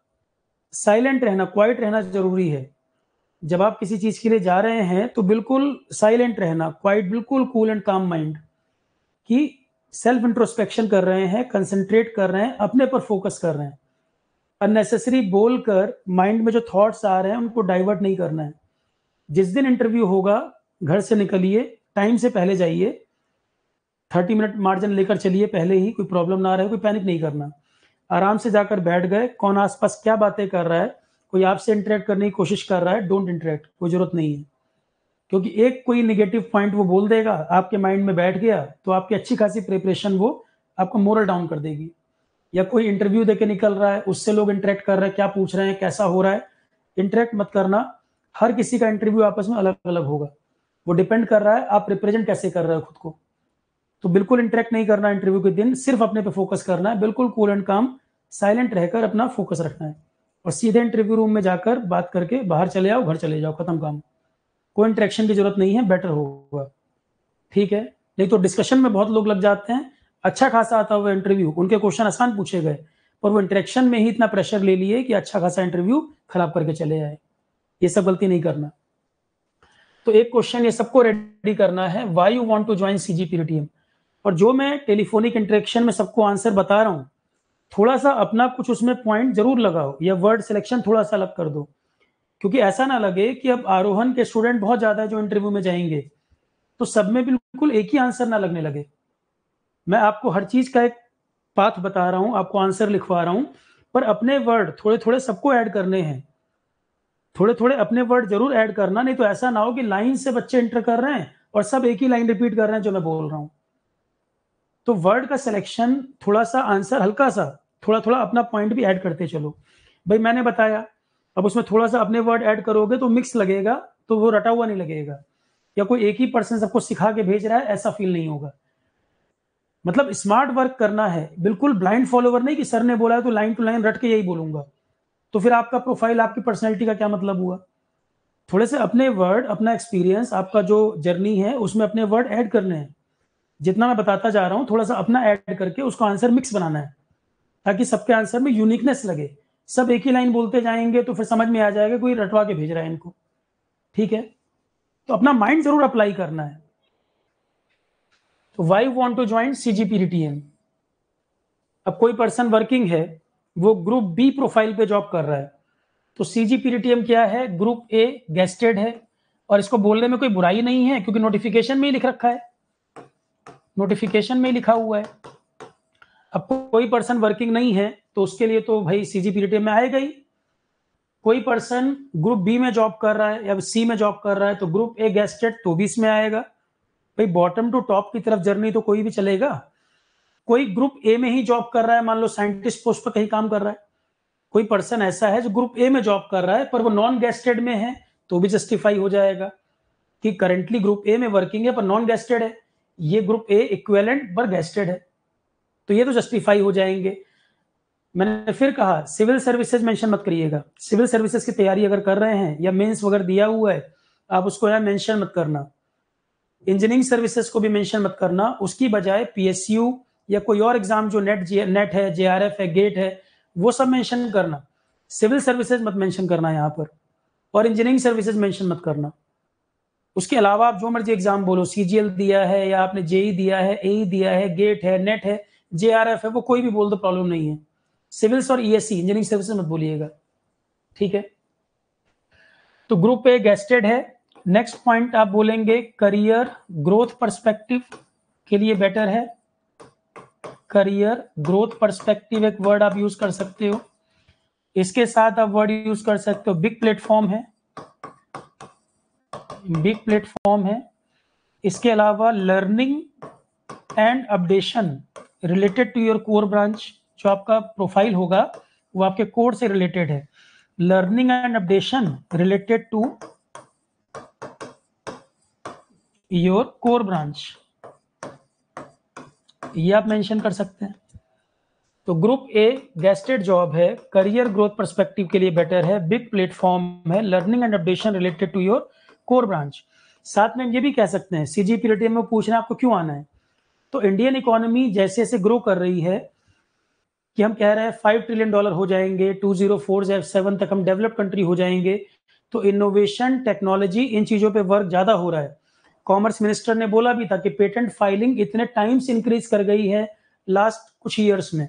साइलेंट रहना, क्वाइट रहना जरूरी है। जब आप किसी चीज के लिए जा रहे हैं तो बिल्कुल साइलेंट रहना, क्वाइट, बिल्कुल कूल एंड काम माइंड, कि सेल्फ इंट्रोस्पेक्शन कर रहे हैं, कंसंट्रेट कर रहे हैं, अपने पर फोकस कर रहे हैं। अननेसेसरी बोलकर माइंड में जो थॉट्स आ रहे हैं उनको डाइवर्ट नहीं करना है। जिस दिन इंटरव्यू होगा, घर से निकलिए, टाइम से पहले जाइए, 30 मिनट मार्जिन लेकर चलिए पहले ही, कोई प्रॉब्लम ना रहे, कोई पैनिक नहीं करना। आराम से जाकर बैठ गए, कौन आसपास क्या बातें कर रहा है, कोई आपसे इंटरेक्ट करने की कोशिश कर रहा है, डोंट इंटरेक्ट, कोई जरूरत नहीं है। क्योंकि एक कोई निगेटिव पॉइंट वो बोल देगा, आपके माइंड में बैठ गया, तो आपकी अच्छी खासी प्रिपरेशन वो आपको मोरल डाउन कर देगी। या कोई इंटरव्यू देके निकल रहा है, उससे लोग इंटरेक्ट कर रहे हैं, क्या पूछ रहे हैं, कैसा हो रहा है, इंटरेक्ट मत करना। हर किसी का इंटरव्यू आपस में अलग अलग होगा, वो डिपेंड कर रहा है आप रिप्रेजेंट कैसे कर रहे हो खुद को। तो बिल्कुल इंटरेक्ट नहीं करना इंटरव्यू के दिन, सिर्फ अपने पे फोकस करना है, बिल्कुल कूल एंड काम, साइलेंट रहकर अपना फोकस रखना है, और सीधे इंटरव्यू रूम में जाकर बात करके बाहर चले आओ, घर चले जाओ, खत्म काम। कोई इंटरेक्शन की जरूरत नहीं है, बेटर होगा, ठीक है। नहीं तो डिस्कशन में बहुत लोग लग जाते हैं, अच्छा खासा आता हुआ इंटरव्यू, उनके क्वेश्चन आसान पूछे गए, पर वो इंटरेक्शन में ही इतना प्रेशर ले लिए कि अच्छा खासा इंटरव्यू खराब करके चले आए। ये सब गलती नहीं करना। तो एक क्वेश्चन ये सबको रेडी करना है, why you want to join CGPTM। और जो मैं टेलीफोनिक इंटरेक्शन में सबको आंसर बता रहा हूं, थोड़ा सा अपना कुछ उसमें पॉइंट जरूर लगाओ, या वर्ड सिलेक्शन थोड़ा सा अलग कर दो, क्योंकि ऐसा ना लगे कि अब आरोहण के स्टूडेंट बहुत ज्यादा है जो इंटरव्यू में जाएंगे, तो सब में बिल्कुल एक ही आंसर ना लगने लगे। मैं आपको हर चीज का एक पाथ बता रहा हूं, आपको आंसर लिखवा रहा हूं, पर अपने वर्ड थोड़े थोड़े सबको ऐड करने हैं, थोड़े थोड़े अपने वर्ड जरूर ऐड करना, नहीं तो ऐसा ना हो कि लाइन से बच्चे इंटर कर रहे हैं और सब एक ही लाइन रिपीट कर रहे हैं जो मैं बोल रहा हूं। तो वर्ड का सिलेक्शन, थोड़ा सा आंसर हल्का सा, थोड़ा थोड़ा अपना पॉइंट भी ऐड करते चलो। भाई मैंने बताया, अब उसमें थोड़ा सा अपने वर्ड ऐड करोगे तो मिक्स लगेगा, तो वो रटा हुआ नहीं लगेगा, या कोई एक ही पर्सन सबको सिखा के भेज रहा है ऐसा फील नहीं होगा। मतलब स्मार्ट वर्क करना है, बिल्कुल ब्लाइंड फॉलोवर नहीं कि सर ने बोला है तो लाइन टू लाइन रट के यही बोलूंगा, तो फिर आपका प्रोफाइल, आपकी पर्सनैलिटी का क्या मतलब हुआ। थोड़े से अपने वर्ड, अपना एक्सपीरियंस, आपका जो जर्नी है उसमें अपने वर्ड ऐड करने हैं। जितना मैं बताता जा रहा हूं थोड़ा सा अपना ऐड करके उसको आंसर मिक्स बनाना है, ताकि सबके आंसर में यूनिकनेस लगे। सब एक ही लाइन बोलते जाएंगे तो फिर समझ में आ जाएगा कोई रटवा के भेज रहा है इनको, ठीक है। तो अपना माइंड जरूर अप्लाई करना है। तो why want to join CGPTM। अब कोई पर्सन वर्किंग है, वो ग्रुप बी प्रोफाइल पे जॉब कर रहा है, तो CGPTM क्या है, ग्रुप ए गेस्टेड है, और इसको बोलने में कोई बुराई नहीं है क्योंकि नोटिफिकेशन में ही लिख रखा है, नोटिफिकेशन में ही लिखा हुआ है। अब कोई पर्सन वर्किंग नहीं है तो उसके लिए तो भाई CGPTM में आएगा ही। कोई पर्सन ग्रुप बी में जॉब कर रहा है या सी में जॉब कर रहा है तो ग्रुप ए गेस्टेड तो भी इसमें आएगा। भाई बॉटम टू टॉप की तरफ जर्नी तो कोई भी चलेगा। कोई ग्रुप ए में ही जॉब कर रहा है, मान लो साइंटिस्ट पोस्ट पर कहीं काम कर रहा है, कोई पर्सन ऐसा है जो ग्रुप ए में जॉब कर रहा है पर वो नॉन गेस्टेड में है, तो भी जस्टिफाई हो जाएगा कि करेंटली ग्रुप ए में वर्किंग है पर नॉन गेस्टेड है, ये ग्रुप ए इक्विवेलेंट पर गेस्टेड है, तो ये तो जस्टिफाई हो जाएंगे। मैंने फिर कहा सिविल सर्विसेज मेंशन मत करिएगा, सिविल सर्विसेज की तैयारी अगर कर रहे हैं या मेंस वगैरह दिया हुआ है, आप उसको यहाँ मेंशन मत करना। इंजीनियरिंग सर्विसेज को भी मेंशन मत करना, उसकी बजाय PSU या कोई और एग्जाम जो नेट है, JRF है, गेट है, वो सब मेंशन करना। सिविल सर्विसेज मत मेंशन करना यहाँ पर, और इंजीनियरिंग सर्विसेज मेंशन मत करना। उसके अलावा आप जो मर्जी एग्जाम बोलो, सीजीएल दिया है या आपने जेई दिया है, एई दिया है, गेट है, नेट है, जेआरएफ है, वो कोई भी बोल दो, प्रॉब्लम नहीं है। सिविल्स और ईएससी इंजीनियरिंग सर्विसेज मत बोलिएगा, ठीक है। तो ग्रुप ए गेस्टेड है। नेक्स्ट पॉइंट आप बोलेंगे करियर ग्रोथ पर्सपेक्टिव के लिए बेटर है। करियर ग्रोथ पर्सपेक्टिव एक वर्ड आप यूज कर सकते हो। इसके साथ आप वर्ड यूज कर सकते हो बिग प्लेटफॉर्म है, बिग प्लेटफॉर्म है। इसके अलावा learning and updation related to your core branch, जो आपका प्रोफाइल होगा वो आपके कोर से रिलेटेड है। Learning and updation related to your core branch, ये आप मेंशन कर सकते हैं। तो ग्रुप ए गेस्टेड जॉब है, करियर ग्रोथ पर्सपेक्टिव के लिए बेटर है, बिग प्लेटफॉर्म है, learning and updation related to your core branch. साथ में हम ये भी कह सकते हैं सीजीपीटीएम में पूछ रहे हैं आपको क्यों आना है, तो इंडियन इकोनॉमी जैसे जैसे ग्रो कर रही है कि हम कह रहे हैं $5 ट्रिलियन हो जाएंगे, 2047 तक हम डेवलप्ड कंट्री हो जाएंगे, तो इनोवेशन टेक्नोलॉजी इन चीजों पे वर्क ज्यादा हो रहा है। कॉमर्स मिनिस्टर ने बोला भी था कि पेटेंट फाइलिंग इतने टाइम्स इंक्रीज कर गई है लास्ट कुछ ईयर्स में।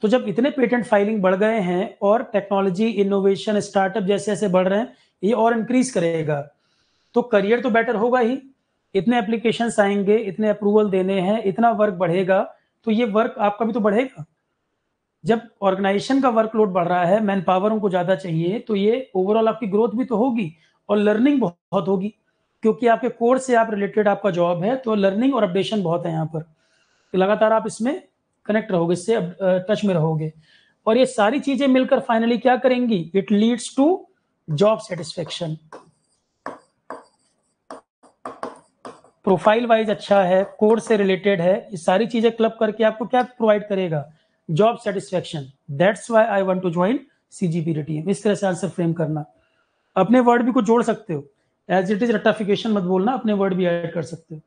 तो जब इतने पेटेंट फाइलिंग बढ़ गए हैं और टेक्नोलॉजी इनोवेशन स्टार्टअप जैसे जैसे बढ़ रहे हैं, ये और इंक्रीज करेगा, तो करियर तो बेटर होगा ही। इतने एप्लीकेशंस आएंगे, इतने अप्रूवल देने हैं, इतना वर्क बढ़ेगा, तो ये वर्क आपका भी तो बढ़ेगा। जब ऑर्गेनाइजेशन का वर्कलोड बढ़ रहा है, मैन पावर उनको ज्यादा चाहिए, तो ये ओवरऑल आपकी ग्रोथ भी तो होगी और लर्निंग बहुत होगी, क्योंकि आपके कोर्स से आप रिलेटेड आपका जॉब है, तो लर्निंग और अपडेशन बहुत है यहाँ पर। तो लगातार आप इसमें कनेक्ट रहोगे, इससे टच में रहोगे, और ये सारी चीजें मिलकर फाइनली क्या करेंगी, it leads to job satisfaction. Profile wise अच्छा है, कोर्स से रिलेटेड है, ये सारी चीजें क्लब करके आपको क्या प्रोवाइड करेगा, job satisfaction. That's why I want to join CGPTM. इस तरह से आंसर फ्रेम करना। अपने वर्ड भी कुछ जोड़ सकते हो, एज इट इज रट्टाफिकेशन मत बोलना, अपने वर्ड भी ऐड कर सकते हो।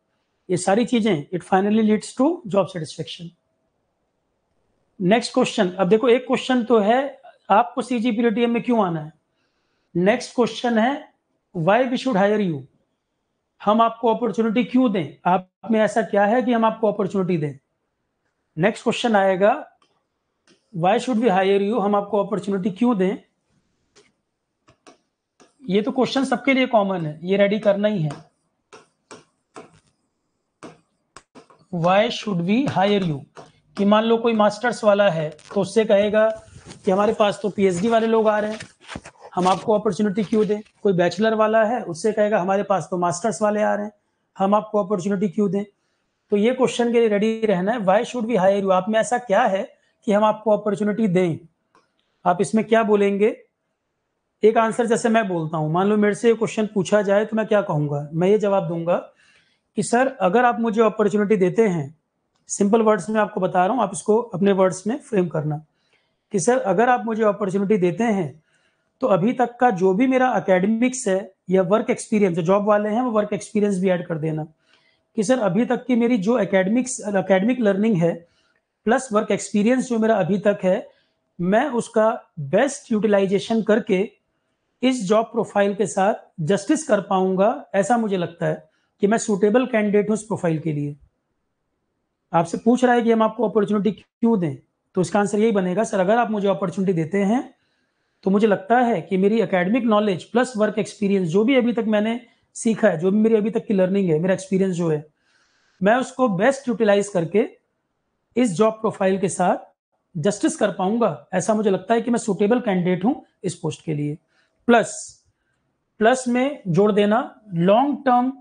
ये सारी चीजें it finally leads to job satisfaction. Next question, अब देखो एक क्वेश्चन तो है आपको सीजीपीटीएम में क्यों आना है, नेक्स्ट क्वेश्चन है why we should hire you, हम आपको अपॉर्चुनिटी क्यों दें, आप में ऐसा क्या है कि हम आपको अपॉर्चुनिटी दें। नेक्स्ट क्वेश्चन आएगा why should we hire you, हम आपको अपॉर्चुनिटी क्यों दें। ये तो क्वेश्चन सबके लिए कॉमन है, ये रेडी करना ही है। Why should we hire you, कि मान लो कोई मास्टर्स वाला है तो उससे कहेगा कि हमारे पास तो पीएचडी वाले लोग आ रहे हैं, हम आपको अपॉर्चुनिटी क्यों दें। कोई बैचलर वाला है, उससे कहेगा हमारे पास तो मास्टर्स वाले आ रहे हैं, हम आपको अपॉर्चुनिटी क्यों दें। तो ये क्वेश्चन के लिए रेडी रहना है, why should we hire you, आप में ऐसा क्या है कि हम आपको अपॉर्चुनिटी दें। आप इसमें क्या बोलेंगे, एक आंसर जैसे मैं बोलता हूं, मान लो मेरे से क्वेश्चन पूछा जाए तो मैं क्या कहूंगा, मैं ये जवाब दूंगा कि सर अगर आप मुझे अपॉर्चुनिटी देते हैं, सिंपल वर्ड्स में आपको बता रहा हूं, आप इसको अपने वर्ड्स में फ्रेम करना, कि सर अगर आप मुझे अपॉर्चुनिटी देते हैं तो अभी तक का जो भी मेरा एकेडमिक्स है या वर्क एक्सपीरियंस, जो जॉब वाले हैं वो वर्क एक्सपीरियंस भी ऐड कर देना, कि सर अभी तक की मेरी जो एकेडमिक लर्निंग है प्लस वर्क एक्सपीरियंस जो मेरा अभी तक है, मैं उसका बेस्ट यूटिलाइजेशन करके इस जॉब प्रोफाइल के साथ जस्टिस कर पाऊंगा, ऐसा मुझे लगता है कि मैं सूटेबल कैंडिडेट हूं उस प्रोफाइल के लिए। आपसे पूछ रहा है कि हम आपको अपॉर्चुनिटी क्यों दें, तो इसका आंसर यही बनेगा, सर अगर आप मुझे अपॉर्चुनिटी देते हैं तो मुझे लगता है कि मेरी academic knowledge plus work experience, जो भी अभी तक मैंने सीखा है, जो भी मेरी अभी तक की लर्निंग है, मेरा एक्सपीरियंस जो है, मैं उसको बेस्ट यूटिलाइज करके इस जॉब प्रोफाइल के साथ जस्टिस कर पाऊंगा, ऐसा मुझे लगता है कि मैं सूटेबल कैंडिडेट हूं इस पोस्ट के लिए। प्लस में जोड़ देना लॉन्ग टर्म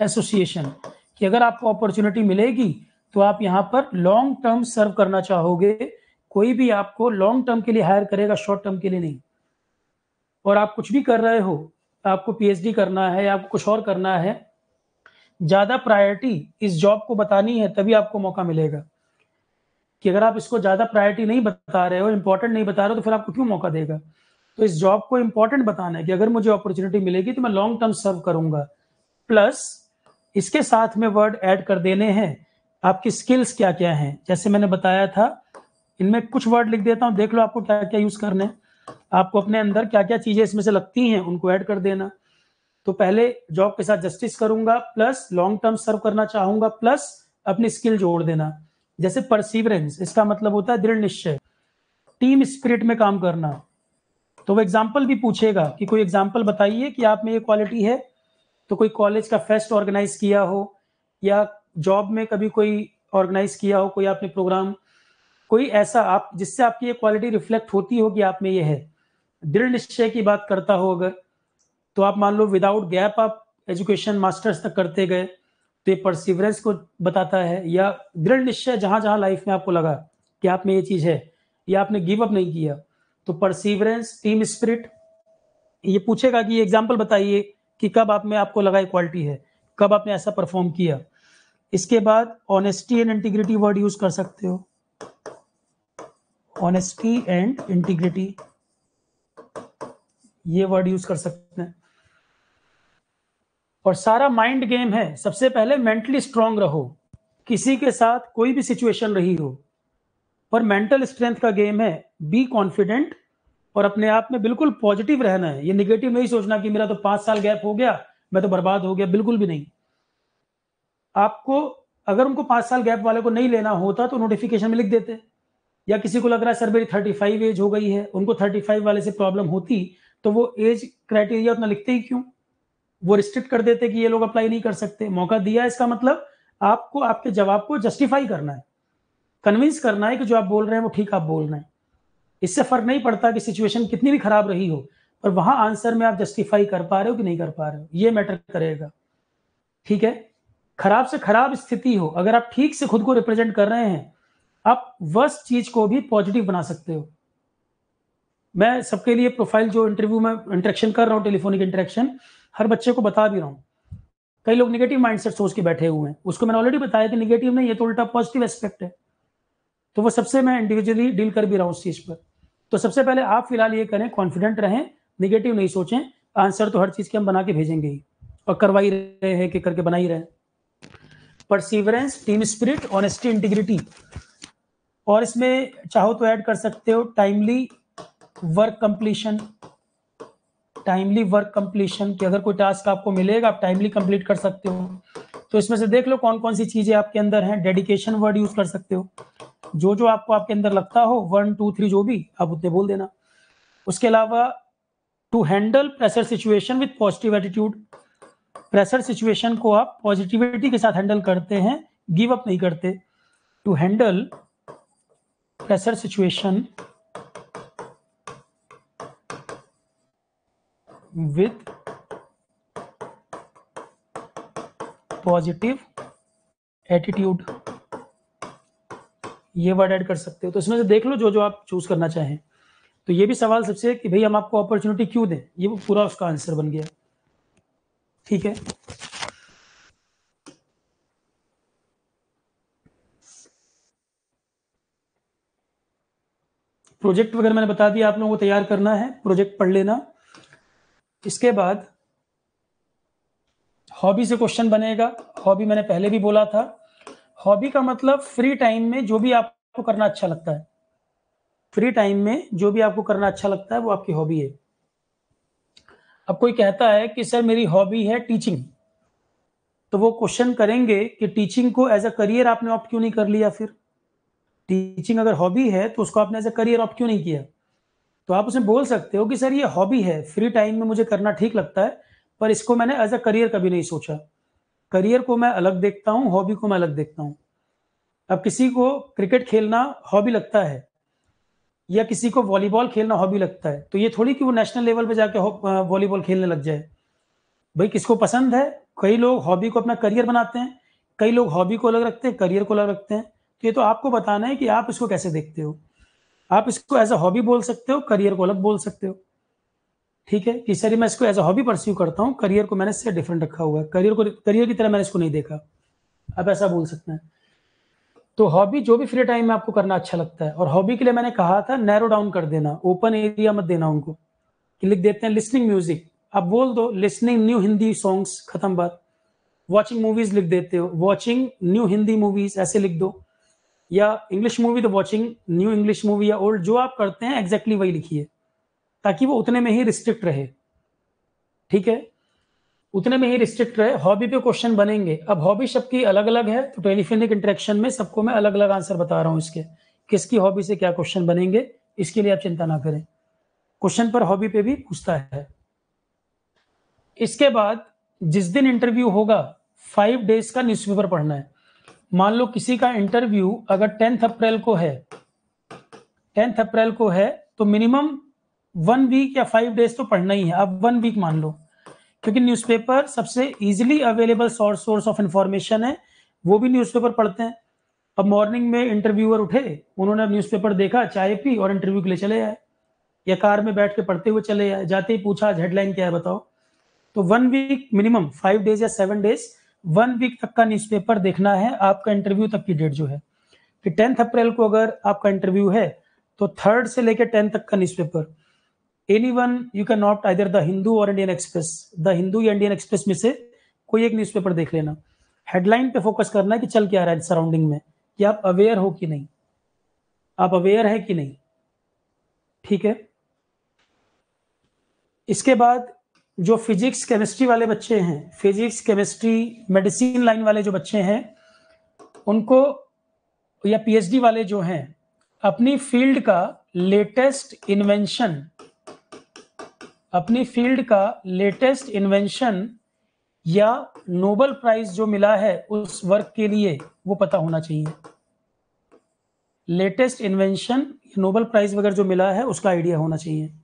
एसोसिएशन, कि अगर आपको अपॉर्चुनिटी मिलेगी तो आप यहां पर लॉन्ग टर्म सर्व करना चाहोगे, कोई भी आपको लॉन्ग टर्म के लिए हायर करेगा, शॉर्ट टर्म के लिए नहीं। और आप कुछ भी कर रहे हो, आपको पीएचडी करना है या आपको कुछ और करना है, ज्यादा प्रायोरिटी इस जॉब को बतानी है, तभी आपको मौका मिलेगा। कि अगर आप इसको ज्यादा प्रायोरिटी नहीं बता रहे हो, इंपॉर्टेंट नहीं बता रहे हो, तो फिर आपको क्यों मौका देगा। तो इस जॉब को इंपॉर्टेंट बताना है कि अगर मुझे अपॉर्चुनिटी मिलेगी तो मैं लॉन्ग टर्म सर्व करूंगा। प्लस इसके साथ में वर्ड ऐड कर देने हैं, आपकी स्किल्स क्या क्या हैं, जैसे मैंने बताया था, इनमें कुछ वर्ड लिख देता हूं, देख लो आपको क्या क्या यूज करने हैं, आपको अपने अंदर क्या क्या चीजें इसमें से लगती हैं उनको ऐड कर देना। तो पहले जॉब के साथ जस्टिस करूंगा, प्लस लॉन्ग टर्म सर्व करना चाहूंगा, प्लस अपनी स्किल जोड़ देना। जैसे परसिवरेंस, इसका मतलब होता है दृढ़ निश्चय, टीम स्पिरिट में काम करना। तो वो एग्जाम्पल भी पूछेगा कि कोई एग्जाम्पल बताइए कि आप में ये क्वालिटी है। तो कोई कॉलेज का फेस्ट ऑर्गेनाइज किया हो, या जॉब में कभी कोई ऑर्गेनाइज किया हो, कोई आपने प्रोग्राम, कोई ऐसा आप जिससे आपकी ये क्वालिटी रिफ्लेक्ट होती हो कि आप में ये है। दृढ़ निश्चय की बात करता हो अगर, तो आप मान लो विदाउट गैप आप एजुकेशन मास्टर्स तक करते गए, तो ये परसिवरेंस को बताता है। या दृढ़ निश्चय, जहां जहां लाइफ में आपको लगा कि आप में ये चीज है, या आपने गिव अप नहीं किया, तो परसिवरेंस, टीम स्पिरिट। ये पूछेगा कि ये एग्जाम्पल बताइए कि कब आप में आपको लगा क्वालिटी है, कब आपने ऐसा परफॉर्म किया। इसके बाद honesty and integrity word use कर सकते हो, ऑनेस्टी एंड इंटीग्रिटी, ये वर्ड यूज कर सकते हैं। और सारा माइंड गेम है। सबसे पहले मेंटली स्ट्रांग रहो, किसी के साथ कोई भी सिचुएशन रही हो, पर मेंटल स्ट्रेंथ का गेम है। बी कॉन्फिडेंट, और अपने आप में बिल्कुल पॉजिटिव रहना है। ये निगेटिव नहीं सोचना कि मेरा तो 5 साल गैप हो गया, मैं तो बर्बाद हो गया, बिल्कुल भी नहीं। आपको अगर उनको 5 साल गैप वाले को नहीं लेना होता तो नोटिफिकेशन में लिख देते। या किसी को लग रहा है सर मेरी 35 एज हो गई है, उनको 35 वाले से प्रॉब्लम होती तो वो एज क्राइटेरिया उतना लिखते ही क्यों, वो रिस्ट्रिक्ट कर देते कि ये लोग अप्लाई नहीं कर सकते। मौका दिया, इसका मतलब आपको आपके जवाब को जस्टिफाई करना है, कन्विंस करना है कि जो आप बोल रहे हैं वो ठीक आप बोल रहे हैं। इससे फर्क नहीं पड़ता कि सिचुएशन कितनी भी खराब रही हो, पर वहां आंसर में आप जस्टिफाई कर पा रहे हो कि नहीं कर पा रहे हो, ये मैटर करेगा। ठीक है, खराब से खराब स्थिति हो, अगर आप ठीक से खुद को रिप्रेजेंट कर रहे हैं, आप वर्स्ट चीज को भी पॉजिटिव बना सकते हो। मैं सबके लिए प्रोफाइल जो इंटरव्यू में इंटरेक्शन कर रहा हूँ, टेलीफोनिक इंटरेक्शन, हर बच्चे को बता भी रहा हूँ। कई लोग नेगेटिव माइंडसेट सोच के बैठे हुए हैं, उसको मैंने ऑलरेडी बताया कि नेगेटिव नहीं है, तो उल्टा पॉजिटिव एस्पेक्ट है। तो वो सबसे मैं इंडिविजुअली डील कर भी रहा हूँ उस चीज पर। तो सबसे पहले आप फिलहाल ये करें, कॉन्फिडेंट रहें, नेगेटिव नहीं सोचें। आंसर तो हर चीज के हम बना के भेजेंगे ही, और करवा ही रहे हैं कि करके बना ही रहे। Perseverance, team spirit, honesty, integrity. और इसमें चाहो तो ऐड कर सकते हो timely work completion. Timely work completion, कि अगर कोई टास्क आपको मिलेगा आप टाइमली कंप्लीट कर सकते हो। तो इसमें से देख लो कौन कौन सी चीजें आपके अंदर हैं। डेडिकेशन वर्ड यूज कर सकते हो, जो जो आपको आपके अंदर लगता हो, 1 2 3 जो भी आप उतने बोल देना। उसके अलावा to handle pressure situation with positive attitude. Pressure situation को आप पॉजिटिविटी के साथ हैंडल करते हैं, गिव अप नहीं करते। To handle pressure situation with positive attitude, ये वर्ड ऐड कर सकते हो। तो इसमें से देख लो जो जो आप चूज करना चाहें। तो ये भी सवाल सबसे कि भाई हम आपको अपॉर्चुनिटी क्यों दें, ये पूरा उसका आंसर बन गया। ठीक है, प्रोजेक्ट वगैरह मैंने बता दिया, आप लोगों को तैयार करना है, प्रोजेक्ट पढ़ लेना। इसके बाद हॉबी से क्वेश्चन बनेगा। हॉबी मैंने पहले भी बोला था, हॉबी का मतलब फ्री टाइम में जो भी आपको करना अच्छा लगता है। फ्री टाइम में जो भी आपको करना अच्छा लगता है वो आपकी हॉबी है। अब कोई कहता है कि सर मेरी हॉबी है टीचिंग, तो वो क्वेश्चन करेंगे कि टीचिंग को एज अ करियर आपने ऑप्ट क्यों नहीं कर लिया। फिर टीचिंग अगर हॉबी है तो उसको आपने एज अ करियर ऑप्ट क्यों नहीं किया। तो आप उसमें बोल सकते हो कि सर ये हॉबी है, फ्री टाइम में मुझे करना ठीक लगता है, पर इसको मैंने एज अ करियर कभी नहीं सोचा। करियर को मैं अलग देखता हूँ, हॉबी को मैं अलग देखता हूँ। अब किसी को क्रिकेट खेलना हॉबी लगता है, या किसी को वॉलीबॉल खेलना हॉबी लगता है, तो ये थोड़ी कि वो नेशनल लेवल पे जाके वॉलीबॉल खेलने लग जाए। भाई किसको पसंद है। कई लोग हॉबी को अपना करियर बनाते हैं, कई लोग हॉबी को अलग रखते हैं, करियर को अलग रखते हैं। तो ये तो आपको बताना है कि आप इसको कैसे देखते हो। आप इसको एज अ हॉबी बोल सकते हो, करियर को अलग बोल सकते हो। ठीक है, कि सर मैं इसको एज अ हॉबी परस्यू करता हूँ, करियर को मैंने इससे डिफरेंट रखा हुआ है, करियर की तरह मैंने इसको नहीं देखा। आप ऐसा बोल सकते हैं। तो हॉबी जो भी फ्री टाइम में आपको करना अच्छा लगता है, और हॉबी के लिए मैंने कहा था नैरो डाउन कर देना, ओपन एरिया मत देना उनको कि लिख देते हैं लिसनिंग म्यूजिक, आप बोल दो लिसनिंग न्यू हिंदी सॉन्ग्स, खत्म बात। वॉचिंग मूवीज लिख देते हो, वॉचिंग न्यू हिंदी मूवीज ऐसे लिख दो, या इंग्लिश मूवी तो वॉचिंग न्यू इंग्लिश मूवी, या ओल्ड, जो आप करते हैं एग्जैक्टली वही लिखिए, ताकि वो उतने में ही रिस्ट्रिक्ट रहे। ठीक है, उतने में ही रिस्ट्रिक्ट रहे। हॉबी पे क्वेश्चन बनेंगे। अब हॉबी सबकी अलग अलग है, तो टेलीफोनिक इंटरेक्शन में सबको मैं अलग अलग आंसर बता रहा हूँ इसके, किसकी हॉबी से क्या क्वेश्चन बनेंगे, इसके लिए आप चिंता ना करें। क्वेश्चन पर हॉबी पे भी पूछता है। इसके बाद जिस दिन इंटरव्यू होगा 5 डेज का न्यूज़पेपर पढ़ना है। मान लो किसी का इंटरव्यू अगर 10 अप्रैल को है, 10 अप्रैल को है, तो मिनिमम 1 वीक या 5 डेज तो पढ़ना ही है। आप 1 वीक मान लो, क्योंकि न्यूज़पेपर सबसे easily available source of information है, वो भी न्यूज़पेपर पढ़ते हैं। अब मॉर्निंग में इंटरव्यूअर उठे, उन्होंने न्यूज़पेपर देखा, चाय पी और इंटरव्यू के लिए चले आए, या कार में बैठ के पढ़ते हुए चले आए। जाते ही पूछा आज हेडलाइन क्या है बताओ, तो 1 वीक मिनिमम 5 डेज या 7 डेज 1 वीक तक का न्यूज़पेपर देखना है आपका इंटरव्यू तक की डेट जो है। कि 10 अप्रैल को अगर आपका इंटरव्यू है तो 3rd से लेकर 10 तक का newspaper anyone you can not either the Hindu और इंडियन एक्सप्रेस, द हिंदू या इंडियन एक्सप्रेस में से कोई एक न्यूज़पेपर देख लेना। हेडलाइन पे फोकस करना है कि चल क्या रहा है सराउंडिंग में, कि आप अवेयर हो कि नहीं, आप अवेयर है कि नहीं। ठीक है। इसके बाद जो फिजिक्स केमिस्ट्री वाले बच्चे हैं, फिजिक्स केमिस्ट्री मेडिसिन लाइन वाले जो बच्चे हैं, उनको या पीएचडी वाले जो हैं, अपनी फील्ड का लेटेस्ट इन्वेंशन, अपनी फील्ड का लेटेस्ट इन्वेंशन या नोबेल प्राइज जो मिला है उस वर्क के लिए वो पता होना चाहिए। लेटेस्ट इन्वेंशन, नोबेल प्राइज वगैरह जो मिला है उसका आइडिया होना चाहिए।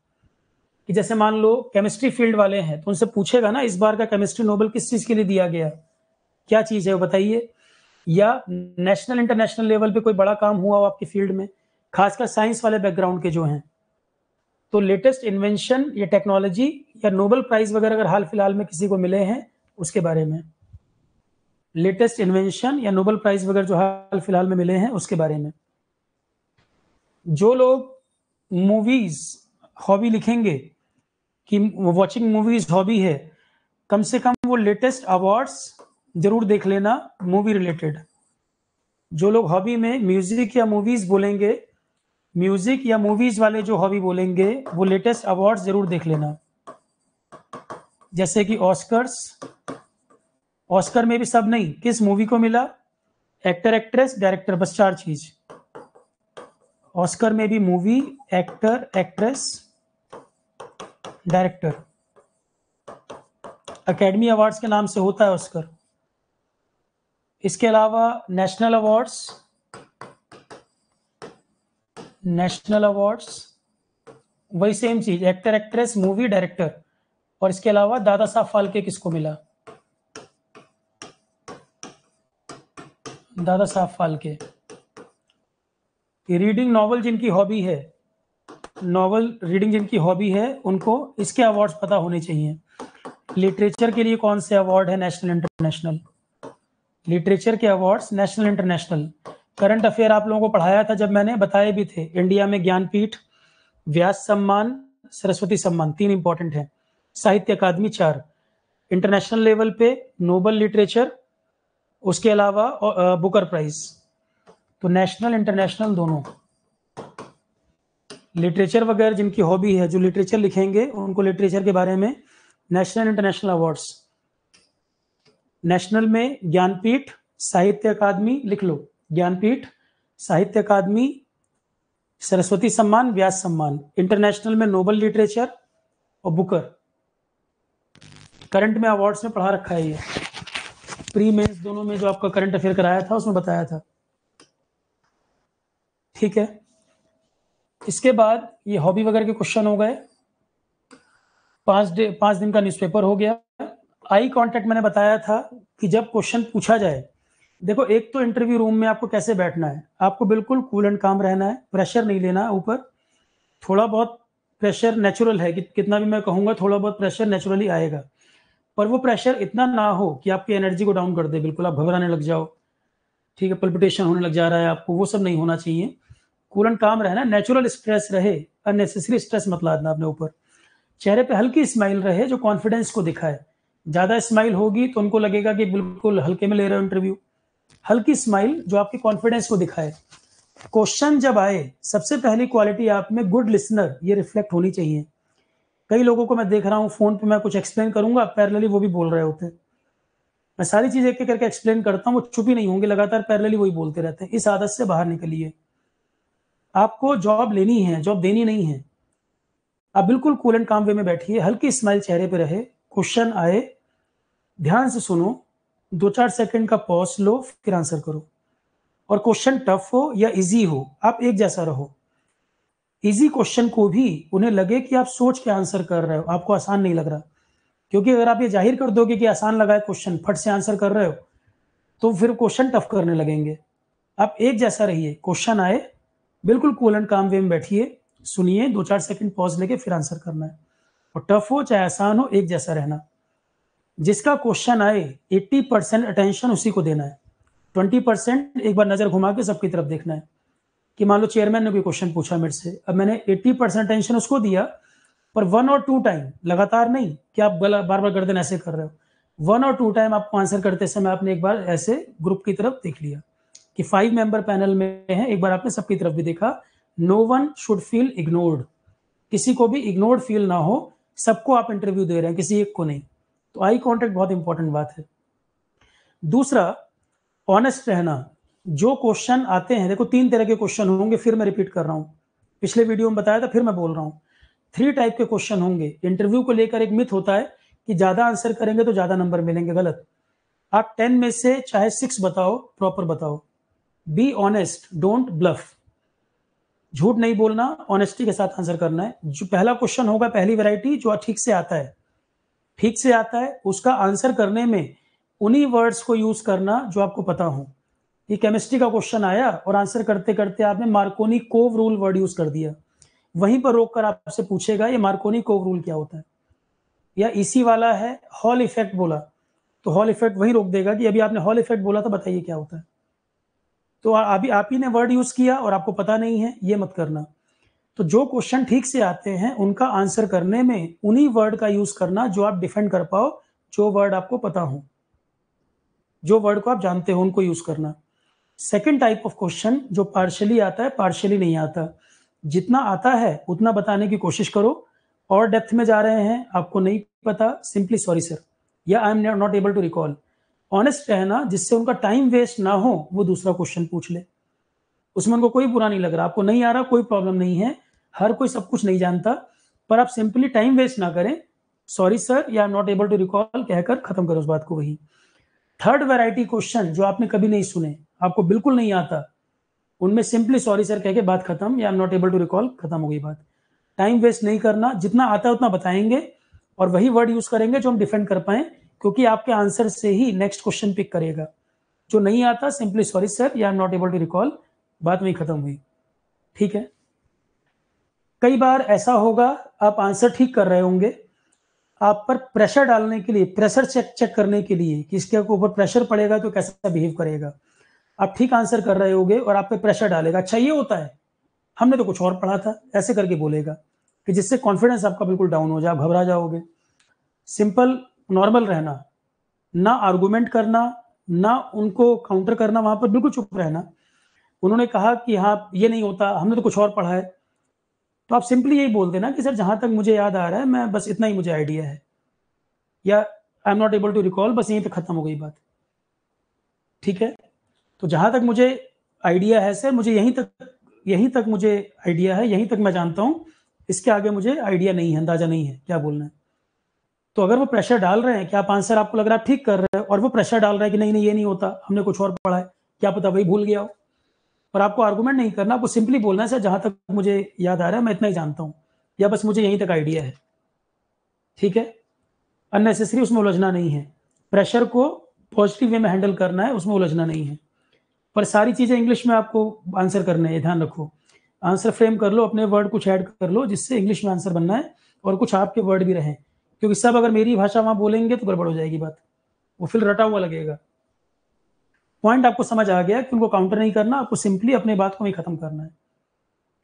कि जैसे मान लो केमिस्ट्री फील्ड वाले हैं तो उनसे पूछेगा ना इस बार का केमिस्ट्री नोबेल किस चीज के लिए दिया गया, क्या चीज है वो बताइए। या नेशनल इंटरनेशनल लेवल पे कोई बड़ा काम हुआ हो आपकी फील्ड में, खासकर साइंस वाले बैकग्राउंड के जो हैं, तो लेटेस्ट इन्वेंशन या टेक्नोलॉजी या नोबेल प्राइज वगैरह अगर हाल फिलहाल में किसी को मिले हैं उसके बारे में, लेटेस्ट इन्वेंशन या नोबेल प्राइज वगैरह जो हाल फिलहाल में मिले हैं उसके बारे में। जो लोग मूवीज हॉबी लिखेंगे कि वॉचिंग मूवीज हॉबी है, कम से कम वो लेटेस्ट अवार्ड्स जरूर देख लेना मूवी रिलेटेड। जो लोग हॉबी में म्यूजिक या मूवीज बोलेंगे, म्यूजिक या मूवीज वाले जो हॉबी बोलेंगे वो लेटेस्ट अवार्ड्स जरूर देख लेना। जैसे कि ऑस्कर्स, ऑस्कर में भी सब नहीं, किस मूवी को मिला, एक्टर एक्ट्रेस डायरेक्टर, बस 4 चीज। ऑस्कर में भी movie, actor, actress, director. Academy awards के नाम से होता है ऑस्कर। इसके अलावा नेशनल अवार्ड्स, नेशनल अवार्ड्स वही सेम चीज, एक्टर एक्ट्रेस मूवी डायरेक्टर। और इसके अलावा दादा साहब फाल्के किसको मिला, दादा साहब फाल्के। रीडिंग नॉवल जिनकी हॉबी है, नॉवल रीडिंग जिनकी हॉबी है उनको इसके अवार्ड्स पता होने चाहिए। लिटरेचर के लिए कौन से अवार्ड है, नेशनल इंटरनेशनल, लिटरेचर के awards national international. Current affair आप लोगों को पढ़ाया था जब मैंने, बताए भी थे। इंडिया में ज्ञानपीठ, व्यास सम्मान, सरस्वती सम्मान 3 इंपॉर्टेंट है, साहित्य अकादमी 4। इंटरनेशनल लेवल पे नोबल लिटरेचर, उसके अलावा बुकर प्राइज। तो नेशनल इंटरनेशनल दोनों। लिटरेचर वगैरह जिनकी हॉबी है, जो लिटरेचर लिखेंगे उनको लिटरेचर के बारे में नेशनल इंटरनेशनल अवार्ड्स। नेशनल में ज्ञानपीठ, साहित्य अकादमी, लिख लो ज्ञानपीठ, साहित्य अकादमी, सरस्वती सम्मान, व्यास सम्मान। इंटरनेशनल में नोबल लिटरेचर और बुकर। करंट में अवार्ड्स में पढ़ा रखा है ये, प्री मेंस दोनों में जो आपका करंट अफेयर कराया था उसमें बताया था। ठीक है। इसके बाद ये हॉबी वगैरह के क्वेश्चन हो गए। 5 दिन का न्यूज़पेपर हो गया। आई कांटेक्ट मैंने बताया था कि जब क्वेश्चन पूछा जाए, देखो एक तो इंटरव्यू रूम में आपको कैसे बैठना है, आपको बिल्कुल कूल एंड काम रहना है, प्रेशर नहीं लेना ऊपर। थोड़ा बहुत प्रेशर नेचुरल है, कि कितना भी मैं कहूँगा थोड़ा बहुत प्रेशर नेचुरली आएगा, पर वो प्रेशर इतना ना हो कि आपकी एनर्जी को डाउन कर दे, बिल्कुल आप घबराने लग जाओ, ठीक है, पल्पिटेशन होने लग जा रहा है आपको, वो सब नहीं होना चाहिए। कूल एंड काम रहना, नेचुरल स्ट्रेस रहे, अननेसेसरी स्ट्रेस मत लादना अपने ऊपर। चेहरे पे हल्की स्माइल रहे जो कॉन्फिडेंस को दिखाए। ज्यादा स्माइल होगी तो उनको लगेगा कि बिल्कुल हल्के में ले रहे हो इंटरव्यू। हल्की स्माइल जो आपके कॉन्फिडेंस को दिखाए। क्वेश्चन जब आए, सबसे पहली क्वालिटी आप में गुड लिसनर ये रिफ्लेक्ट होनी चाहिए। कई लोगों को मैं देख रहा हूँ फ़ोन पे मैं कुछ एक्सप्लेन करूँगा, पैरेलली वो भी बोल रहे होते हैं। मैं सारी चीज़ एक-एक करके एक्सप्लेन करता हूँ, वो चुप ही नहीं होंगे, लगातार पैरेलली वही बोलते रहते हैं। इस आदत से बाहर निकलिए। आपको जॉब लेनी है, जॉब देनी नहीं है। आप बिल्कुल कूल एंड काम वे में बैठिए, हल्की स्माइल चेहरे पे रहे, क्वेश्चन आए, ध्यान से सुनो, 2-4 सेकंड का पॉज़ लो, फिर आंसर करो। और क्वेश्चन टफ हो या ईज़ी हो, आप एक जैसा रहो। ईज़ी क्वेश्चन को भी उन्हें लगे कि आप सोच के आंसर कर रहे हो, आपको आसान नहीं लग रहा। क्योंकि अगर आप ये ज़ाहिर कर दोगे कि आसान लगा है क्वेश्चन, फट से आंसर कर रहे हो, तो फिर क्वेश्चन टफ करने लगेंगे। आप एक जैसा रहिए, क्वेश्चन आए, बिल्कुल कूल एंड काम वे में बैठिए, सुनिए, 2-4 सेकंड पॉज़ लेके फिर आंसर करना है। और टफ हो चाहे आसान हो, एक जैसा रहना। जिसका क्वेश्चन आए 80% अटेंशन उसी को देना है। 20% एक बार नज़र घुमा के सबकी तरफ देखना है। कि मान लो चेयरमैन ने कोई क्वेश्चन पूछा मेरे से, अब मैंने 80% अटेंशन उसको दिया, पर 1 और 2 टाइम, लगातार नहीं कि आप बार-बार गर्दन ऐसे कर रहे हो। 1 और 2 टाइम आपको आंसर करते समय आपने एक बार ऐसे ग्रुप की तरफ देख लिया कि 5 मेंबर पैनल में है, एक बार आपने सबकी तरफ भी देखा। No one should feel ignored, किसी को भी इग्नोर्ड फील ना हो, सबको आप इंटरव्यू दे रहे हैं, किसी एक को नहीं। तो आई कॉन्टैक्ट बहुत इंपॉर्टेंट बात है। दूसरा, ऑनेस्ट रहना। जो क्वेश्चन आते हैं, देखो 3 तरह के क्वेश्चन होंगे, फिर मैं रिपीट कर रहा हूँ। पिछले वीडियो में बताया था, फिर मैं बोल रहा हूँ। 3 टाइप के क्वेश्चन होंगे। इंटरव्यू को लेकर एक मिथ होता है कि ज़्यादा आंसर करेंगे तो ज़्यादा नंबर मिलेंगे, गलत। आप 10 में से चाहे 6 बताओ, प्रॉपर बताओ। Be honest, don't bluff. झूठ नहीं बोलना, ऑनेस्टी के साथ आंसर करना है। जो पहला क्वेश्चन होगा, पहली वैरायटी, जो ठीक से आता है, ठीक से आता है, उसका आंसर करने में उन्हीं वर्ड्स को यूज करना जो आपको पता हो। ये केमिस्ट्री का क्वेश्चन आया और आंसर करते करते आपने मार्कोनी कोव रूल वर्ड यूज कर दिया, वहीं पर रोककर आपसे पूछेगा ये मार्कोनी कोव रूल क्या होता है। या इसी वाला है, हॉल इफेक्ट बोला, तो हॉल इफेक्ट वहीं रोक देगा कि अभी आपने हॉल इफेक्ट बोला था, बताइए क्या होता है। तो अभी आप ही ने वर्ड यूज किया और आपको पता नहीं है, ये मत करना। तो जो क्वेश्चन ठीक से आते हैं उनका आंसर करने में उन्हीं वर्ड का यूज करना जो आप डिफेंड कर पाओ, जो वर्ड आपको पता हो, जो वर्ड को आप जानते हो, उनको यूज करना। सेकेंड टाइप ऑफ क्वेश्चन जो पार्शियली आता है, पार्शियली नहीं आता। जितना आता है उतना बताने की कोशिश करो। और डेप्थ में जा रहे हैं, आपको नहीं पता, सिंपली सॉरी सर, या I am not able to recall. Honest रहना, जिससे उनका टाइम वेस्ट ना हो, वो दूसरा क्वेश्चन पूछ ले। उसमें उनको कोई बुरा नहीं लग रहा, आपको नहीं आ रहा, कोई प्रॉब्लम नहीं है। हर कोई सब कुछ नहीं जानता, पर आप सिंपली टाइम वेस्ट ना करें, सॉरी सर या I am not able to recall कहकर खत्म करो उस बात को। वही थर्ड वैरायटी क्वेश्चन जो आपने कभी नहीं सुने, आपको बिल्कुल नहीं आता, उनमें सिंपली सॉरी सर कह के बात खत्म, या I am not able to recall, खत्म हो गई बात। टाइम वेस्ट नहीं करना, जितना आता है उतना बताएंगे और वही वर्ड यूज करेंगे जो हम डिफेंड कर पाए, क्योंकि आपके आंसर से ही नेक्स्ट क्वेश्चन पिक करेगा। जो नहीं आता, सिंपली सॉरी सर या I am not able to recall, बात वही खत्म हुई। ठीक है। कई बार ऐसा होगा, आप आंसर ठीक कर रहे होंगे, आप पर प्रेशर डालने के लिए, प्रेशर चेक करने के लिए कि इसके ऊपर प्रेशर पड़ेगा तो कैसा बिहेव करेगा। आप ठीक आंसर कर रहे होगे और आप पे प्रेशर डालेगा, अच्छा ये होता है, हमने तो कुछ और पढ़ा था, ऐसे करके बोलेगा, कि जिससे कॉन्फिडेंस आपका बिल्कुल डाउन हो जाए, आप घबरा जाओगे। सिंपल नॉर्मल रहना, ना आर्गुमेंट करना, ना उनको काउंटर करना, वहां पर बिल्कुल चुप रहना। उन्होंने कहा कि हाँ ये नहीं होता, हमने तो कुछ और पढ़ा है, तो आप सिंपली यही बोल देना कि सर जहां तक मुझे याद आ रहा है, मैं बस इतना ही मुझे आइडिया है, या I am not able to recall, बस यहीं पे खत्म हो गई बात। ठीक है। तो जहां तक मुझे आइडिया है सर, मुझे यहीं तक मुझे आइडिया है, यहीं तक मैं जानता हूं, इसके आगे मुझे आइडिया नहीं है, अंदाजा नहीं है क्या बोलना है। तो अगर वो प्रेशर डाल रहे हैं कि आप आंसर, आपको लग रहा है आप ठीक कर रहे हैं, और वो प्रेशर डाल रहे हैं कि नहीं नहीं ये नहीं होता, हमने कुछ और पढ़ा है, क्या पता वही भूल गया हो, और आपको आर्गूमेंट नहीं करना, आपको सिंपली बोलना है सर जहां तक मुझे याद आ रहा है मैं इतना ही जानता हूं, या बस मुझे यहीं तक आइडिया है। ठीक है। अननेसेसरी उसमें उलझना नहीं है, प्रेशर को पॉजिटिव वे में हैंडल करना है, उसमें उलझना नहीं है। पर सारी चीजें इंग्लिश में आपको आंसर करने हैं, ध्यान रखो। आंसर फ्रेम कर लो, अपने वर्ड कुछ ऐड कर लो जिससे इंग्लिश में आंसर बनना है, और कुछ आपके वर्ड भी रहे, क्योंकि सब अगर मेरी भाषा वहां बोलेंगे तो गड़बड़ हो जाएगी बात, वो फिर रटा हुआ लगेगा। पॉइंट आपको समझ आ गया कि उनको काउंटर नहीं करना, आपको सिंपली अपने बात को ही खत्म करना है।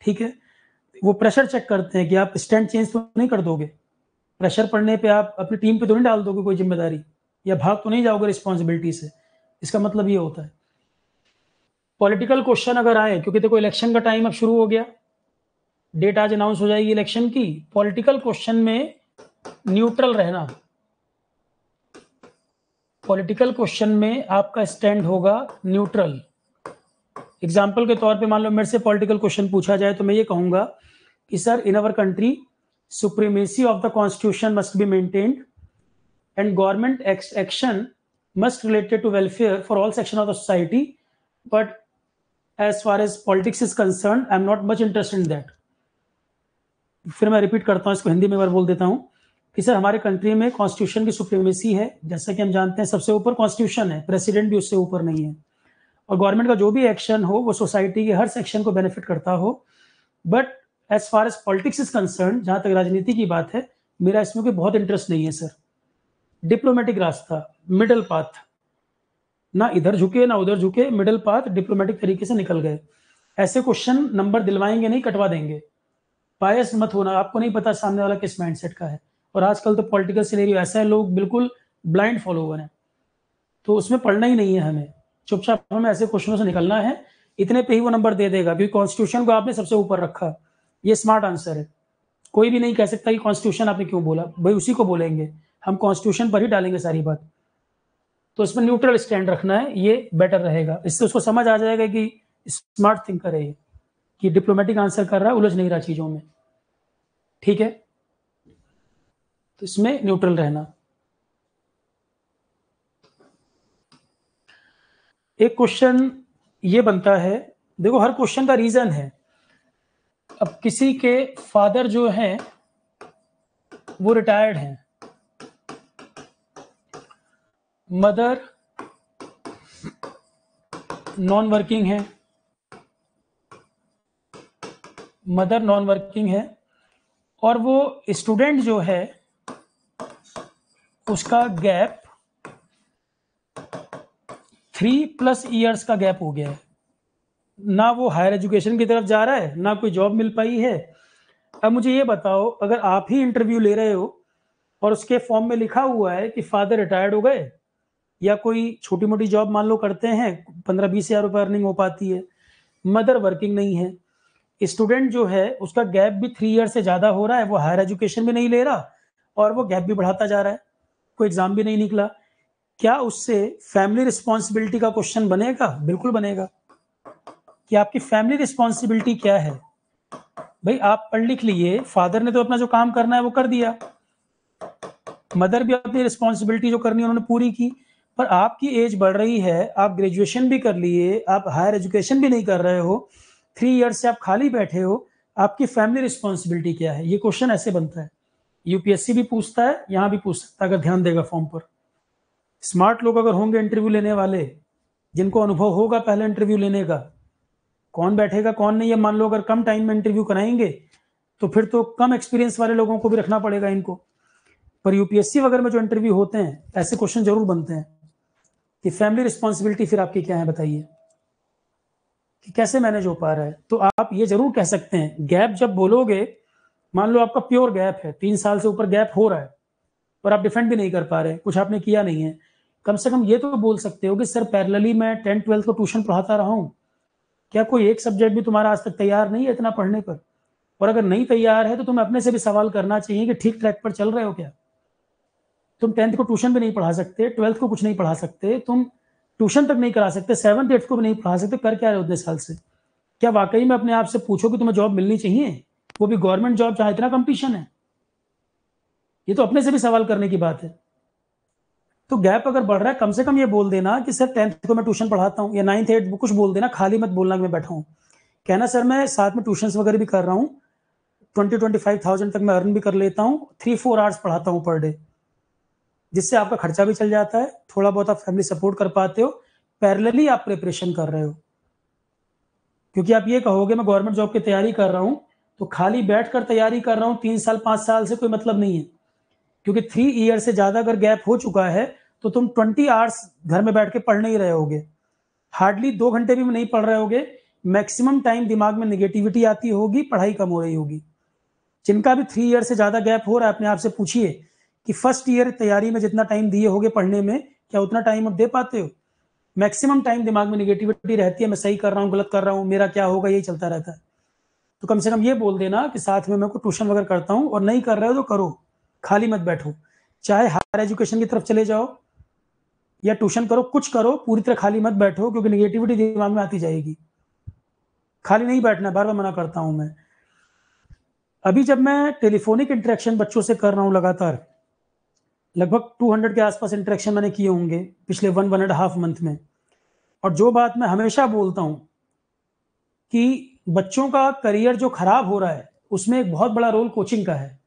ठीक है। वो प्रेशर चेक करते हैं कि आप स्टैंड चेंज तो नहीं कर दोगे, प्रेशर पड़ने पे आप अपनी टीम पे तो नहीं डाल दोगे कोई जिम्मेदारी, या भाग तो नहीं जाओगे रिस्पॉन्सिबिलिटी से, इसका मतलब ये होता है। पॉलिटिकल क्वेश्चन अगर आए, क्योंकि देखो इलेक्शन का टाइम अब शुरू हो गया, डेट आज अनाउंस हो जाएगी इलेक्शन की, पॉलिटिकल क्वेश्चन में न्यूट्रल रहना। पॉलिटिकल क्वेश्चन में आपका स्टैंड होगा न्यूट्रल। एग्जाम्पल के तौर पे मान लो मेरे से पॉलिटिकल क्वेश्चन पूछा जाए तो मैं ये कहूंगा कि sir, in our country supremacy of the constitution must be maintained and government action must related to welfare for all section of the society, but as far as politics is concerned, I'm not much interested in that. फिर मैं रिपीट करता हूँ इसको, हिंदी में एक बार बोल देता हूँ कि सर, हमारे कंट्री में कॉन्स्टिट्यूशन की सुप्रीमेसी है, जैसा कि हम जानते हैं सबसे ऊपर कॉन्स्टिट्यूशन है, प्रेसिडेंट भी उससे ऊपर नहीं है, और गवर्नमेंट का जो भी एक्शन हो वो सोसाइटी के हर सेक्शन को बेनिफिट करता हो, but as far as politics is concern, जहां तक राजनीति की बात है, मेरा इसमें कोई बहुत इंटरेस्ट नहीं है सर। डिप्लोमेटिक रास्ता, मिडल पाथ, ना इधर झुके ना उधर झुके, मिडल पाथ, डिप्लोमेटिक तरीके से निकल गए। ऐसे क्वेश्चन नंबर दिलवाएंगे नहीं, कटवा देंगे। बायस मत होना, आपको नहीं पता सामने वाला किस माइंडसेट का है, और आजकल तो पॉलिटिकल सिनेरियो ऐसा है, लोग बिल्कुल ब्लाइंड फॉलोवर हैं, तो उसमें पढ़ना ही नहीं है हमें, चुपचाप हमें ऐसे क्वेश्चनों से निकलना है। इतने पे ही वो नंबर दे देगा, क्योंकि कॉन्स्टिट्यूशन को आपने सबसे ऊपर रखा। ये स्मार्ट आंसर है। कोई भी नहीं कह सकता कि कॉन्स्टिट्यूशन आपने क्यों बोला, भाई उसी को बोलेंगे, हम कॉन्स्टिट्यूशन पर ही डालेंगे सारी बात। तो इसमें न्यूट्रल स्टैंड रखना है, ये बेटर रहेगा। इससे उसको समझ आ जाएगा कि स्मार्ट थिंकर है ये, कि डिप्लोमेटिक आंसर कर रहा है, उलझ नहीं रहा चीजों में। ठीक है, तो इसमें न्यूट्रल रहना। एक क्वेश्चन ये बनता है, देखो हर क्वेश्चन का रीजन है। अब किसी के फादर जो हैं वो रिटायर्ड हैं, मदर नॉन वर्किंग है, मदर नॉन वर्किंग है, और वो स्टूडेंट जो है उसका गैप 3+ ईयर्स का गैप हो गया है, ना वो हायर एजुकेशन की तरफ जा रहा है, ना कोई जॉब मिल पाई है। अब मुझे ये बताओ, अगर आप ही इंटरव्यू ले रहे हो और उसके फॉर्म में लिखा हुआ है कि फादर रिटायर्ड हो गए, या कोई छोटी मोटी जॉब मान लो करते हैं, 15-20 हजार रुपये अर्निंग हो पाती है, मदर वर्किंग नहीं है, स्टूडेंट जो है उसका गैप भी 3 ईयर से ज्यादा हो रहा है, वो हायर एजुकेशन भी नहीं ले रहा और वो गैप भी बढ़ाता जा रहा है, कोई एग्जाम भी नहीं निकला, क्या उससे फैमिली रिस्पॉन्सिबिलिटी का क्वेश्चन बनेगा? बिल्कुल बनेगा, कि आपकी फैमिली रिस्पॉन्सिबिलिटी क्या है। भाई आप पढ़ लिख लिए, फादर ने तो अपना जो काम करना है वो कर दिया, मदर भी अपनी रिस्पॉन्सिबिलिटी जो करनी है उन्होंने पूरी की, पर आपकी एज बढ़ रही है, आप ग्रेजुएशन भी कर लिए, आप हायर एजुकेशन भी नहीं कर रहे हो, 3 ईयर से आप खाली बैठे हो, आपकी फैमिली रिस्पॉन्सिबिलिटी क्या है? ये क्वेश्चन ऐसे बनता है। यूपीएससी भी पूछता है, यहां भी पूछ सकता है, अगर ध्यान देगा फॉर्म पर। स्मार्ट लोग अगर होंगे इंटरव्यू लेने वाले, जिनको अनुभव होगा पहले इंटरव्यू लेने का, कौन बैठेगा कौन नहीं है, मान लो अगर कम टाइम में इंटरव्यू कराएंगे तो फिर तो कम एक्सपीरियंस वाले लोगों को भी रखना पड़ेगा इनको। पर यूपीएससी वगैरह में जो इंटरव्यू होते हैं, ऐसे क्वेश्चन जरूर बनते हैं कि फैमिली रिस्पॉन्सिबिलिटी फिर आपकी क्या है, बताइए कि कैसे मैनेज हो पा रहा है। तो आप ये जरूर कह सकते हैं, गैप जब बोलोगे, मान लो आपका प्योर गैप है, 3 साल से ऊपर गैप हो रहा है और आप डिफेंड भी नहीं कर पा रहे, कुछ आपने किया नहीं है, कम से कम ये तो बोल सकते हो कि सर पैरेलली मैं 10th-12th को ट्यूशन पढ़ाता रहा हूँ, क्या कोई एक सब्जेक्ट भी तुम्हारा आज तक तैयार नहीं है इतना पढ़ने पर? और अगर नहीं तैयार है तो तुम्हें अपने से भी सवाल करना चाहिए कि ठीक ट्रैक पर चल रहे हो क्या? तुम 10th को ट्यूशन भी नहीं पढ़ा सकते, 12th को कुछ नहीं पढ़ा सकते, तुम ट्यूशन तक नहीं करा सकते, 7th-8th को भी नहीं पढ़ा सकते, कर क्या रहे हो उतने साल से? क्या वाकई में अपने आप से पूछो कि तुम्हें जॉब मिलनी चाहिए, वो भी गवर्नमेंट जॉब जहां इतना कंपटीशन है? ये तो अपने से भी सवाल करने की बात है। तो गैप अगर बढ़ रहा है, कम से कम ये बोल देना कि सर 10th को मैं ट्यूशन पढ़ाता हूँ, या 9th-8th कुछ बोल देना, खाली मत बोलना कि मैं बैठा हूँ। कहना सर मैं साथ में ट्यूशन वगैरह भी कर रहा हूँ, 20-25,000 तक मैं अर्न भी कर लेता हूँ, 3-4 आवर्स पढ़ाता हूँ पर डे, जिससे आपका खर्चा भी चल जाता है, थोड़ा बहुत आप फैमिली सपोर्ट कर पाते हो, पैरेलली आप प्रिपरेशन कर रहे हो। क्योंकि आप ये कहोगे मैं गवर्नमेंट जॉब की तैयारी कर रहा हूं, तो खाली बैठकर तैयारी कर रहा हूं 3 साल 5 साल से कोई मतलब नहीं है, क्योंकि 3 ईयर से ज्यादा अगर गैप हो चुका है तो तुम 20 आवर्स घर में बैठ के पढ़ नहीं रहे होगे, हार्डली 2 घंटे भी नहीं पढ़ रहे होगे, मैक्सिमम टाइम दिमाग में निगेटिविटी आती होगी, पढ़ाई कम हो रही होगी। जिनका भी 3 ईयर से ज्यादा गैप हो रहा है, अपने आप से पूछिए कि फर्स्ट ईयर तैयारी में जितना टाइम दिए होगे पढ़ने में, क्या उतना टाइम अब दे पाते हो? मैक्सिमम टाइम दिमाग में निगेटिविटी रहती है, मैं सही कर रहा हूँ गलत कर रहा हूँ, मेरा क्या होगा, यही चलता रहता है। तो कम से कम ये बोल देना कि साथ में मैं को ट्यूशन वगैरह करता हूँ, और नहीं कर रहे हो तो करो, खाली मत बैठो, चाहे हायर एजुकेशन की तरफ चले जाओ या ट्यूशन करो, कुछ करो, पूरी तरह खाली मत बैठो, क्योंकि निगेटिविटी दिमाग में आती जाएगी। खाली नहीं बैठना, बार बार मना करता हूं मैं। अभी जब मैं टेलीफोनिक इंटरेक्शन बच्चों से कर रहा हूं लगातार, लगभग 200 के आसपास इंटरेक्शन मैंने किए होंगे पिछले 1.5 मंथ में, और जो बात मैं हमेशा बोलता हूं कि बच्चों का करियर जो खराब हो रहा है उसमें एक बहुत बड़ा रोल कोचिंग का है।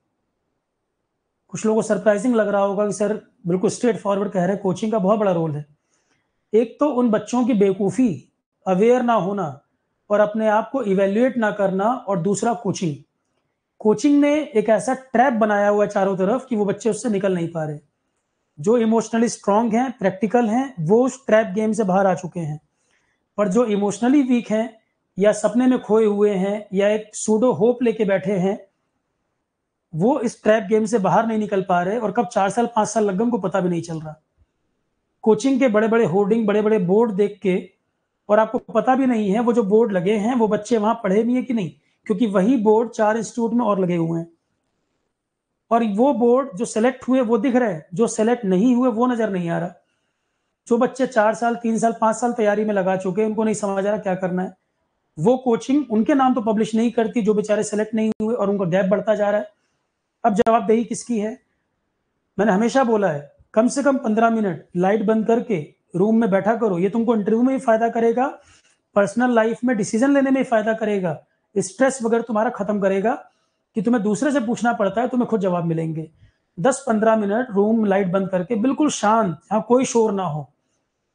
कुछ लोगों को सरप्राइजिंग लग रहा होगा कि सर बिल्कुल स्ट्रेट फॉरवर्ड कह रहे हैं, कोचिंग का बहुत बड़ा रोल है। एक तो उन बच्चों की बेवकूफ़ी, अवेयर ना होना और अपने आप को इवेल्युएट ना करना, और दूसरा कोचिंग। कोचिंग ने एक ऐसा ट्रैप बनाया हुआ है चारों तरफ कि वो बच्चे उससे निकल नहीं पा रहे। जो इमोशनली स्ट्रांग हैं, प्रैक्टिकल हैं, वो उस ट्रैप गेम से बाहर आ चुके हैं, पर जो इमोशनली वीक हैं या सपने में खोए हुए हैं या एक सूडो होप लेके बैठे हैं, वो इस ट्रैप गेम से बाहर नहीं निकल पा रहे, और कब 4 साल 5 साल लग गए उनको पता भी नहीं चल रहा। कोचिंग के बड़े बड़े होर्डिंग, बड़े बड़े बोर्ड देख के, और आपको पता भी नहीं है वो जो बोर्ड लगे हैं वो बच्चे वहां पढ़े भी है कि नहीं, क्योंकि वही बोर्ड 4 इंस्टीट्यूट में और लगे हुए हैं, और वो बोर्ड जो सेलेक्ट हुए वो दिख रहे हैं, जो सेलेक्ट नहीं हुए वो नजर नहीं आ रहा। जो बच्चे 4 साल 3 साल 5 साल तैयारी में लगा चुके हैं, उनको नहीं समझ आ रहा क्या करना है। वो कोचिंग उनके नाम तो पब्लिश नहीं करती जो बेचारे सेलेक्ट नहीं हुए, और उनका गैप बढ़ता जा रहा है। अब जवाबदेही किसकी है? मैंने हमेशा बोला है, कम से कम 15 मिनट लाइट बंद करके रूम में बैठा करो। ये तुमको इंटरव्यू में भी फायदा करेगा, पर्सनल लाइफ में डिसीजन लेने में फायदा करेगा, स्ट्रेस वगैरह तुम्हारा खत्म करेगा कि तुम्हें दूसरे से पूछना पड़ता है, तुम्हें खुद जवाब मिलेंगे। 10-15 मिनट रूम लाइट बंद करके, बिल्कुल शांत, जहां कोई शोर ना हो।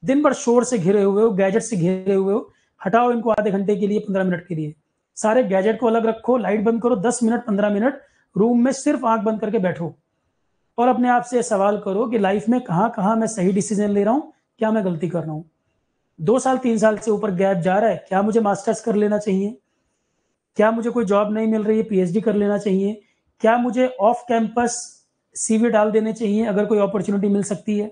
दिन भर शोर से घिरे हुए हो, गैजेट से घिरे हुए हो, हटाओ इनको आधे घंटे के लिए, 15 मिनट के लिए। सारे गैजेट को अलग रखो, लाइट बंद करो, 10 मिनट 15 मिनट रूम में सिर्फ आंख बंद करके बैठो, और अपने आप से सवाल करो कि लाइफ में कहाँ कहाँ मैं सही डिसीजन ले रहा हूँ, क्या मैं गलती कर रहा हूँ। 2 साल 3 साल से ऊपर गैप जा रहा है, क्या मुझे मास्टर्स कर लेना चाहिए? क्या मुझे कोई जॉब नहीं मिल रही है, पीएचडी कर लेना चाहिए? क्या मुझे ऑफ कैंपस सीवी डाल देने चाहिए अगर कोई अपॉर्चुनिटी मिल सकती है?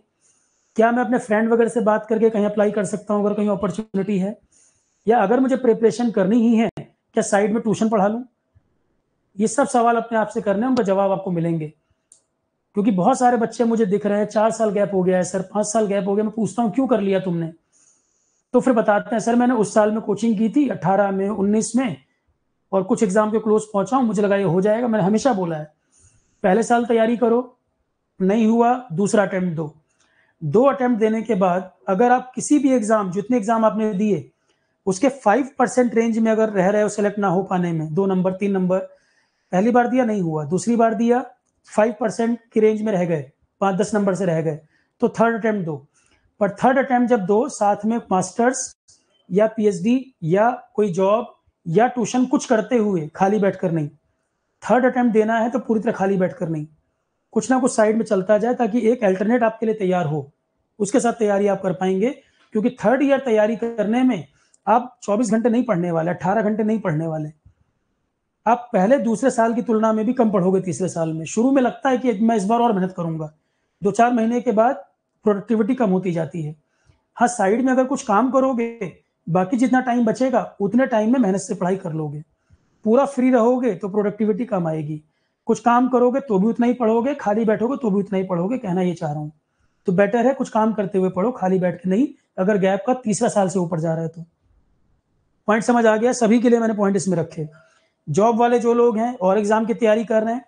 क्या मैं अपने फ्रेंड वगैरह से बात करके कहीं अप्लाई कर सकता हूँ अगर कहीं अपॉर्चुनिटी है? या अगर मुझे प्रिपरेशन करनी ही है, क्या साइड में ट्यूशन पढ़ा लूँ? ये सब सवाल अपने आप से करने हैं, उनका जवाब आपको मिलेंगे। क्योंकि बहुत सारे बच्चे मुझे दिख रहे हैं, 4 साल गैप हो गया है सर, 5 साल गैप हो गया। मैं पूछता हूँ क्यों कर लिया तुमने, तो फिर बताते हैं सर मैंने उस साल में कोचिंग की थी, 18 में 19 में, और कुछ एग्जाम के क्लोज पहुंचा हूं, मुझे लगा ये हो जाएगा। मैंने हमेशा बोला है पहले साल तैयारी करो, नहीं हुआ दूसरा अटेम्प्ट दो। 2 अटेम्प्ट देने के बाद अगर आप किसी भी एग्जाम, जितने एग्जाम आपने दिए उसके 5% रेंज में अगर रह रहे हो सेलेक्ट ना हो पाने में, 2 नंबर 3 नंबर, पहली बार दिया नहीं हुआ, दूसरी बार दिया 5% की रेंज में रह गए, 5-10 नंबर से रह गए, तो थर्ड अटेम्प्ट दो। पर थर्ड अटेम्प्ट जब दो, साथ में मास्टर्स या पीएचडी या कोई जॉब या ट्यूशन कुछ करते हुए, खाली बैठकर नहीं। थर्ड अटेम्प्ट देना है तो पूरी तरह खाली बैठकर नहीं, कुछ ना कुछ साइड में चलता जाए, ताकि एक अल्टरनेट आपके लिए तैयार हो, उसके साथ तैयारी आप कर पाएंगे। क्योंकि थर्ड ईयर तैयारी करने में आप 24 घंटे नहीं पढ़ने वाले, 18 घंटे नहीं पढ़ने वाले। आप पहले दूसरे साल की तुलना में भी कम पढ़ोगे तीसरे साल में। शुरू में लगता है कि मैं इस बार और मेहनत करूंगा, 2-4 महीने के बाद प्रोडक्टिविटी कम होती जाती है। हाँ, साइड में अगर कुछ काम करोगे, बाकी जितना टाइम बचेगा उतने टाइम में मेहनत से पढ़ाई कर लोगे। पूरा फ्री रहोगे तो प्रोडक्टिविटी कम आएगी, कुछ काम करोगे तो भी उतना ही पढ़ोगे, खाली बैठोगे तो भी उतना ही पढ़ोगे। कहना ये चाह रहा हूँ, तो बेटर है कुछ काम करते हुए पढ़ो, खाली बैठ के नहीं, अगर गैप का तीसरा साल से ऊपर जा रहा है तो। पॉइंट समझ आ गया? सभी के लिए मैंने पॉइंट इसमें रखे। जॉब वाले जो लोग हैं और एग्जाम की तैयारी कर रहे हैं,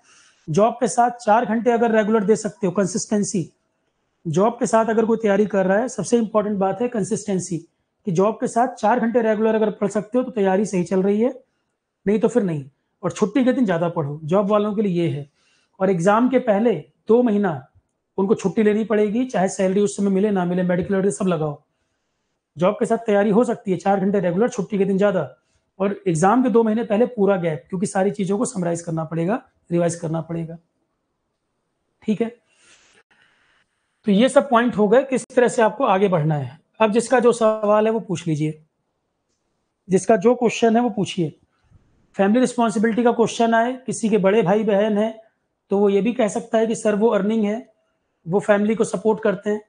जॉब के साथ 4 घंटे अगर रेगुलर दे सकते हो, कंसिस्टेंसी। जॉब के साथ अगर कोई तैयारी कर रहा है, सबसे इंपॉर्टेंट बात है कंसिस्टेंसी, कि जॉब के साथ 4 घंटे रेगुलर अगर पढ़ सकते हो तो तैयारी सही चल रही है, नहीं तो फिर नहीं। और छुट्टी के दिन ज्यादा पढ़ो, जॉब वालों के लिए ये है। और एग्जाम के पहले 2 महीना उनको छुट्टी लेनी पड़ेगी, चाहे सैलरी उस समय मिले ना मिले, मेडिकल सब लगाओ। जॉब के साथ तैयारी हो सकती है 4 घंटे रेगुलर, छुट्टी के दिन ज्यादा, और एग्जाम के 2 महीने पहले पूरा गैप, क्योंकि सारी चीजों को समराइज करना पड़ेगा, रिवाइज करना पड़ेगा। ठीक है, तो ये सब पॉइंट हो गए किस तरह से आपको आगे बढ़ना है। अब जिसका जो सवाल है वो पूछ लीजिए, जिसका जो क्वेश्चन है वो पूछिए। फैमिली रिस्पॉन्सिबिलिटी का क्वेश्चन आए, किसी के बड़े भाई बहन है, तो वो ये भी कह सकता है कि सर वो अर्निंग है, वो फैमिली को सपोर्ट करते हैं,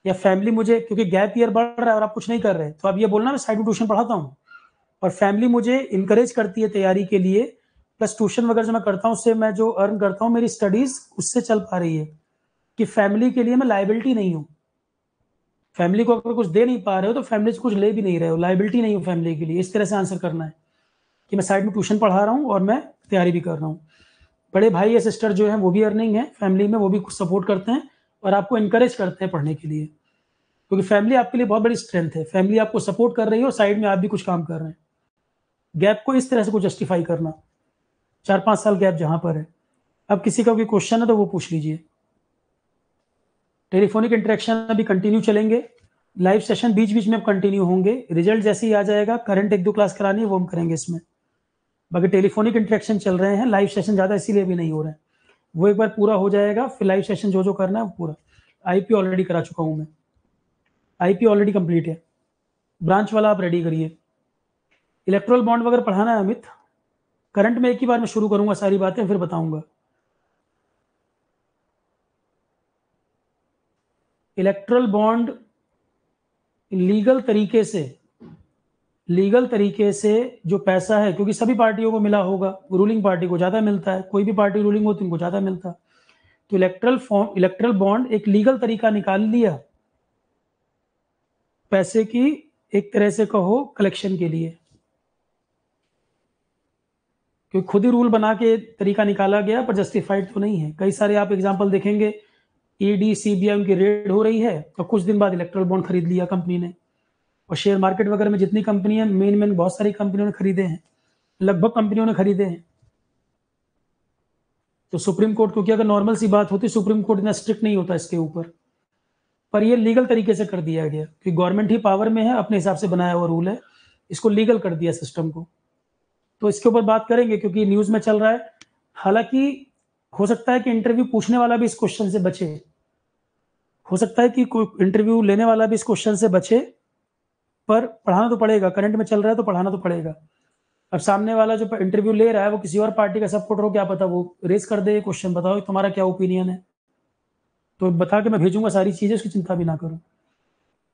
या फैमिली मुझे, क्योंकि गैप ईयर बढ़ रहा है और आप कुछ नहीं कर रहे, तो आप ये बोलना मैं साइड में ट्यूशन पढ़ाता हूँ, और फैमिली मुझे इंकरेज करती है तैयारी के लिए, प्लस ट्यूशन वगैरह जो मैं करता हूँ उससे मैं जो अर्न करता हूँ मेरी स्टडीज उससे चल पा रही है, कि फैमिली के लिए मैं लाइबिलिटी नहीं हूँ। फैमिली को अगर कुछ दे नहीं पा रहे हो तो फैमिली से कुछ ले भी नहीं रहे हो, लाइबिलिटी नहीं हूँ फैमिली के लिए। इस तरह से आंसर करना है कि मैं साइड में ट्यूशन पढ़ा रहा हूँ और मैं तैयारी भी कर रहा हूँ। बड़े भाई या सिस्टर जो है वो भी अर्निंग है फैमिली में, वो भी कुछ सपोर्ट करते हैं और आपको इनकरेज करते हैं पढ़ने के लिए, क्योंकि फैमिली आपके लिए बहुत बड़ी स्ट्रेंथ है। फैमिली आपको सपोर्ट कर रही है और साइड में आप भी कुछ काम कर रहे हैं। गैप को इस तरह से को जस्टिफाई करना, 4-5 साल गैप जहां पर है। अब किसी का कोई क्वेश्चन है तो वो पूछ लीजिए। टेलीफोनिक इंटरेक्शन अभी कंटिन्यू चलेंगे, लाइव सेशन बीच बीच में अब कंटिन्यू होंगे। रिजल्ट जैसे ही आ जाएगा, करंट 1-2 क्लास करानी है वो हम करेंगे इसमें। बाकी टेलीफोनिक इंटरेक्शन चल रहे हैं, लाइव सेशन ज़्यादा इसीलिए भी नहीं हो रहे हैं। वो एक बार पूरा हो जाएगा फिर लाइव सेशन जो जो करना है वो पूरा। आईपी ऑलरेडी करा चुका हूँ मैं, आईपी ऑलरेडी कंप्लीट है। ब्रांच वाला आप रेडी करिए। इलेक्ट्रल बॉन्ड वगैरह पढ़ाना है अमित, करंट में एक ही बार मैं शुरू करूंगा सारी बातें फिर बताऊंगा। इलेक्ट्रल बॉन्ड लीगल तरीके से जो पैसा है, क्योंकि सभी पार्टियों को मिला होगा, रूलिंग पार्टी को ज़्यादा मिलता है, कोई भी पार्टी रूलिंग होती है उनको ज़्यादा मिलता है। तो इलेक्ट्रल बॉन्ड एक लीगल तरीका निकाल लिया पैसे की, एक तरह से कहो कलेक्शन के लिए, क्योंकि खुद ही रूल बना के तरीका निकाला गया पर जस्टिफाइड तो नहीं है। कई सारे आप एग्जाम्पल देखेंगे, ईडी सीबीआई उनकी रेड हो रही है तो कुछ दिन बाद इलेक्ट्रल बॉन्ड खरीद लिया कंपनी ने। और शेयर मार्केट वगैरह में जितनी कंपनी है, मेन बहुत सारी कंपनियों ने खरीदे हैं, लगभग कंपनियों ने खरीदे हैं। तो सुप्रीम कोर्ट, क्योंकि अगर नॉर्मल सी बात होती सुप्रीम कोर्ट इतना स्ट्रिक्ट नहीं होता इसके ऊपर, पर ये लीगल तरीके से कर दिया गया कि गवर्नमेंट ही पावर में है, अपने हिसाब से बनाया हुआ रूल है, इसको लीगल कर दिया सिस्टम को। तो इसके ऊपर बात करेंगे क्योंकि न्यूज में चल रहा है। हालांकि हो सकता है कि इंटरव्यू पूछने वाला भी इस क्वेश्चन से बचे, हो सकता है कि कोई इंटरव्यू लेने वाला भी इस क्वेश्चन से बचे, पर पढ़ाना तो पड़ेगा, करंट में चल रहा है तो पढ़ाना तो पड़ेगा। अब सामने वाला जो इंटरव्यू ले रहा है वो किसी और पार्टी का सपोर्टर हो, क्या पता वो रेस कर दे क्वेश्चन, बताओ तुम्हारा क्या ओपिनियन है, तो बता के मैं भेजूंगा सारी चीजें, उसकी चिंता भी ना करो।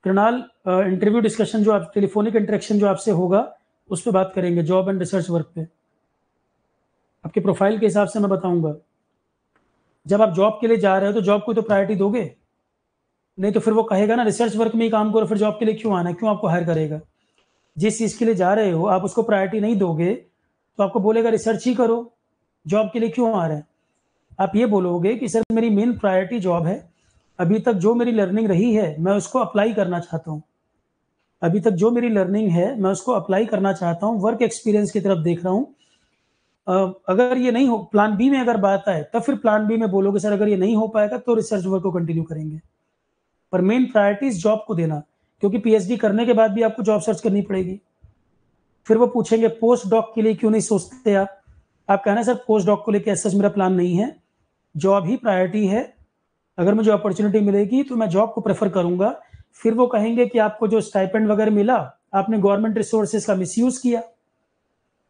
कृणाल, इंटरव्यू डिस्कशन जो आप टेलीफोनिक इंटरेक्शन जो आपसे होगा उस पर बात करेंगे, जॉब एंड रिसर्च वर्क पे। आपके प्रोफाइल के हिसाब से मैं बताऊंगा। जब आप जॉब के लिए जा रहे हो तो जॉब को तो प्रायोरिटी दोगे, नहीं तो फिर वो कहेगा ना रिसर्च वर्क में ही काम करो, फिर जॉब के लिए क्यों आना है, क्यों आपको हायर करेगा। जिस चीज़ के लिए जा रहे हो आप उसको प्रायोरिटी नहीं दोगे तो आपको बोलेगा रिसर्च ही करो, जॉब के लिए क्यों आ रहे हैं। आप ये बोलोगे कि सर मेरी मेन प्रायोरिटी जॉब है, अभी तक जो मेरी लर्निंग रही है मैं उसको अप्लाई करना चाहता हूँ, अभी तक जो मेरी लर्निंग है मैं उसको अप्लाई करना चाहता हूँ, वर्क एक्सपीरियंस की तरफ देख रहा हूँ। अगर ये नहीं हो, प्लान बी में अगर बात आए तब फिर प्लान बी में बोलोगे सर अगर ये नहीं हो पाएगा तो रिसर्च वर्क को कंटिन्यू करेंगे, पर मेन प्रायोरिटीज जॉब को देना, क्योंकि पीएचडी करने के बाद भी आपको जॉब सर्च करनी पड़ेगी। फिर वो पूछेंगे पोस्ट डॉक के लिए क्यों नहीं सोचते आप कहना सर पोस्ट डॉक को लेकर ऐसा मेरा प्लान नहीं है, जॉब ही प्रायोरिटी है, अगर मुझे अपॉर्चुनिटी मिलेगी तो मैं जॉब को प्रेफर करूंगा। फिर वो कहेंगे कि आपको जो स्टाइपेंड वगैरह मिला आपने गवर्नमेंट रिसोर्सेज का मिसयूज किया,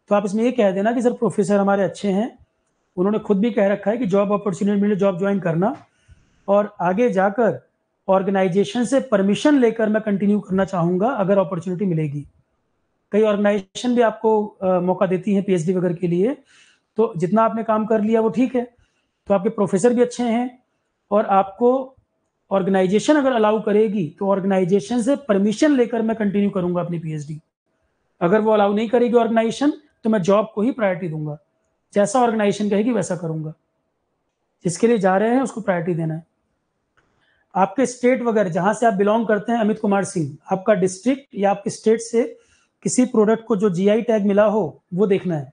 तो आप इसमें ये कह देना कि सर प्रोफेसर हमारे अच्छे हैं, उन्होंने खुद भी कह रखा है कि जॉब अपॉर्चुनिटी मिले जॉब ज्वाइन करना, और आगे जाकर ऑर्गेनाइजेशन से परमिशन लेकर मैं कंटिन्यू करना चाहूंगा अगर अपॉर्चुनिटी मिलेगी। कई ऑर्गेनाइजेशन भी आपको मौका देती है पीएचडी वगैरह के लिए, तो जितना आपने काम कर लिया वो ठीक है, तो आपके प्रोफेसर भी अच्छे हैं, और आपको ऑर्गेनाइजेशन अगर अलाउ करेगी तो ऑर्गेनाइजेशन से परमिशन लेकर मैं कंटिन्यू करूंगा अपनी पीएचडी। अगर वो अलाउ नहीं करेगी ऑर्गेनाइजेशन तो मैं जॉब को ही प्रायोरिटी दूंगा, जैसा ऑर्गेनाइजेशन कहेगी वैसा करूंगा, जिसके लिए जा रहे हैं उसको प्रायोरिटी देना है। आपके स्टेट वगैरह जहां से आप बिलोंग करते हैं, अमित कुमार सिंह, आपका डिस्ट्रिक्ट या आपके स्टेट से किसी प्रोडक्ट को जो जीआई टैग मिला हो वो देखना है,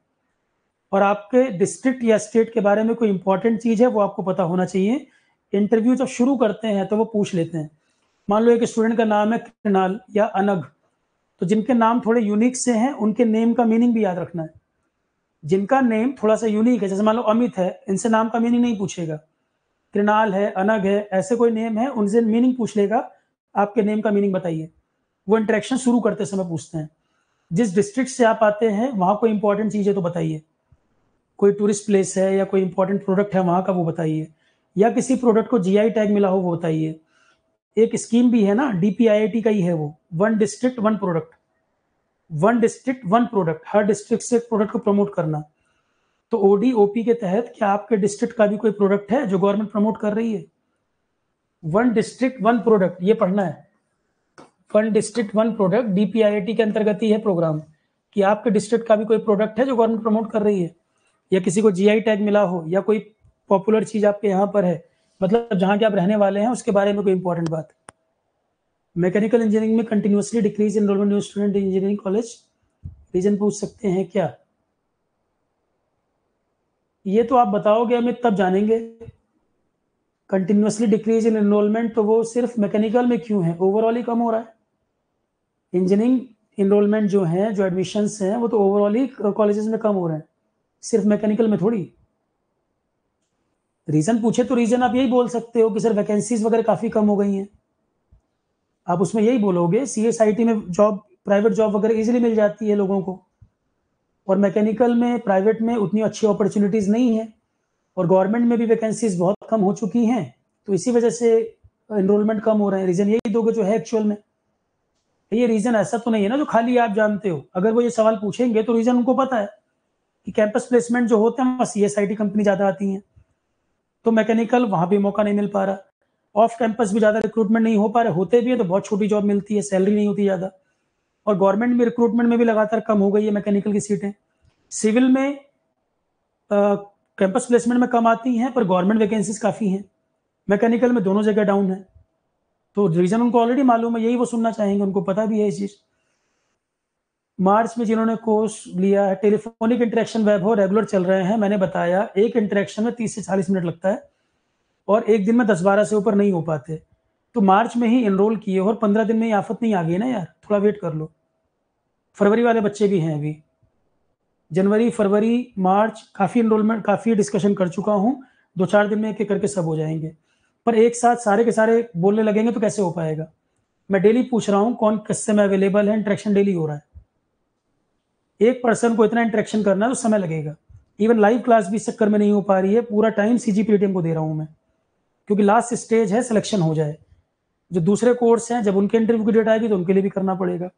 और आपके डिस्ट्रिक्ट या स्टेट के बारे में कोई इंपॉर्टेंट चीज है वो आपको पता होना चाहिए। इंटरव्यू जब शुरू करते हैं तो वो पूछ लेते हैं, मान लो एक स्टूडेंट का नाम है कृणाल या अनग, तो जिनके नाम थोड़े यूनिक से हैं उनके नेम का मीनिंग भी याद रखना है। जिनका नेम थोड़ा सा यूनिक है, जैसे मान लो अमित है, इनसे नाम का मीनिंग नहीं पूछेगा। कृणाल है, अनग है, ऐसे कोई नेम है उनसे मीनिंग पूछ लेगा, आपके नेम का मीनिंग बताइए। वो इंटरेक्शन शुरू करते समय पूछते हैं। जिस डिस्ट्रिक्ट से आप आते हैं वहां कोई इंपॉर्टेंट चीज है तो बताइए, कोई टूरिस्ट प्लेस है या कोई इंपॉर्टेंट प्रोडक्ट है वहां का वो बताइए, या किसी प्रोडक्ट को जीआई टैग मिला हो वो बताइए। एक स्कीम भी है ना, डीपीआईआईटी का ही है वो, one district one product, one district one product, हर डिस्ट्रिक्ट से एक प्रोडक्ट को प्रमोट करना। तो ओडी ओपी के तहत क्या आपके डिस्ट्रिक्ट का भी कोई प्रोडक्ट है जो गवर्नमेंट प्रमोट कर रही है? वन डिस्ट्रिक्ट वन प्रोडक्ट, ये पढ़ना है। One district one product DPIIT के अंतर्गत ही है प्रोग्राम, कि आपके डिस्ट्रिक्ट का भी कोई प्रोडक्ट है जो गवर्नमेंट प्रमोट कर रही है, या किसी को जीआई टैग मिला हो, या कोई पॉपुलर चीज आपके यहाँ पर है, मतलब जहां के आप रहने वाले हैं उसके बारे में कोई इंपॉर्टेंट बात। मैकेनिकल इंजीनियरिंग में continuously decrease enrollment new student engineering college, reason पूछ सकते हैं क्या? ये तो आप बताओगे हमें तब जानेंगे। कंटिन्यूसली डिक्रीज इन एनरोलमेंट तो वो सिर्फ मैकेनिकल में क्यों है, ओवरऑल ही कम हो रहा है। इंजीनियरिंग इनरोलमेंट जो है, जो एडमिशन्स हैं, वो तो ओवरऑल ही कॉलेजेस में कम हो रहे हैं, सिर्फ मैकेनिकल में थोड़ी। रीजन पूछे तो रीजन आप यही बोल सकते हो कि सर वैकेंसीज वगैरह काफी कम हो गई हैं, आप उसमें यही बोलोगे। सीएसआईटी में जॉब, प्राइवेट जॉब वगैरह इजीली मिल जाती है लोगों को, और मैकेनिकल में, प्राइवेट में उतनी अच्छी अपॉर्चुनिटीज नहीं है, और गवर्नमेंट में भी वैकेंसीज बहुत कम हो चुकी हैं, तो इसी वजह से एनरोलमेंट कम हो रहे हैं। रीजन यही दोगे जो है एक्चुअल में। ये रीजन ऐसा तो नहीं है ना जो खाली आप जानते हो। अगर वो ये सवाल पूछेंगे तो रीजन उनको पता है कि कैंपस प्लेसमेंट जो होते हैं वहाँ सीएसआईटी कंपनी ज्यादा आती हैं, तो मैकेनिकल वहां भी मौका नहीं मिल पा रहा। ऑफ कैंपस भी ज्यादा रिक्रूटमेंट नहीं हो पा रहे, होते भी है तो बहुत छोटी जॉब मिलती है, सैलरी नहीं होती ज्यादा। और गवर्नमेंट में रिक्रूटमेंट में भी लगातार कम हो गई है मैकेनिकल की सीटें। सिविल में कैंपस प्लेसमेंट में कम आती हैं, पर गवर्नमेंट वैकेंसीज काफी हैं। मैकेनिकल में दोनों जगह डाउन है, तो रीजन उनको ऑलरेडी मालूम है, यही वो सुनना चाहेंगे, उनको पता भी है ये चीज। मार्च में जिन्होंने कोर्स लिया है, टेलीफोनिक इंटरेक्शन वैभव रेगुलर चल रहे हैं, मैंने बताया एक इंटरेक्शन में 30 से 40 मिनट लगता है, और एक दिन में 10-12 से ऊपर नहीं हो पाते। तो मार्च में ही एनरोल किए और 15 दिन में ही आफत नहीं आ गई ना यार, थोड़ा वेट कर लो। फरवरी वाले बच्चे भी हैं अभी, जनवरी फरवरी मार्च काफी एनरोलमेंट, काफी डिस्कशन कर चुका हूँ, 2-4 दिन में एक एक करके सब हो जाएंगे। पर एक साथ सारे के सारे बोलने लगेंगे तो कैसे हो पाएगा। मैं डेली पूछ रहा हूँ कौन किस समय अवेलेबल है, इंटरेक्शन डेली हो रहा है। एक पर्सन को इतना इंटरेक्शन करना है तो समय लगेगा। इवन लाइव क्लास भी इस चक्कर में नहीं हो पा रही है, पूरा टाइम सीजीपीटीएम को दे रहा हूं मैं, क्योंकि लास्ट स्टेज है सिलेक्शन हो जाए। जो दूसरे कोर्स हैं जब उनके इंटरव्यू की डेट आएगी तो उनके लिए भी करना पड़ेगा।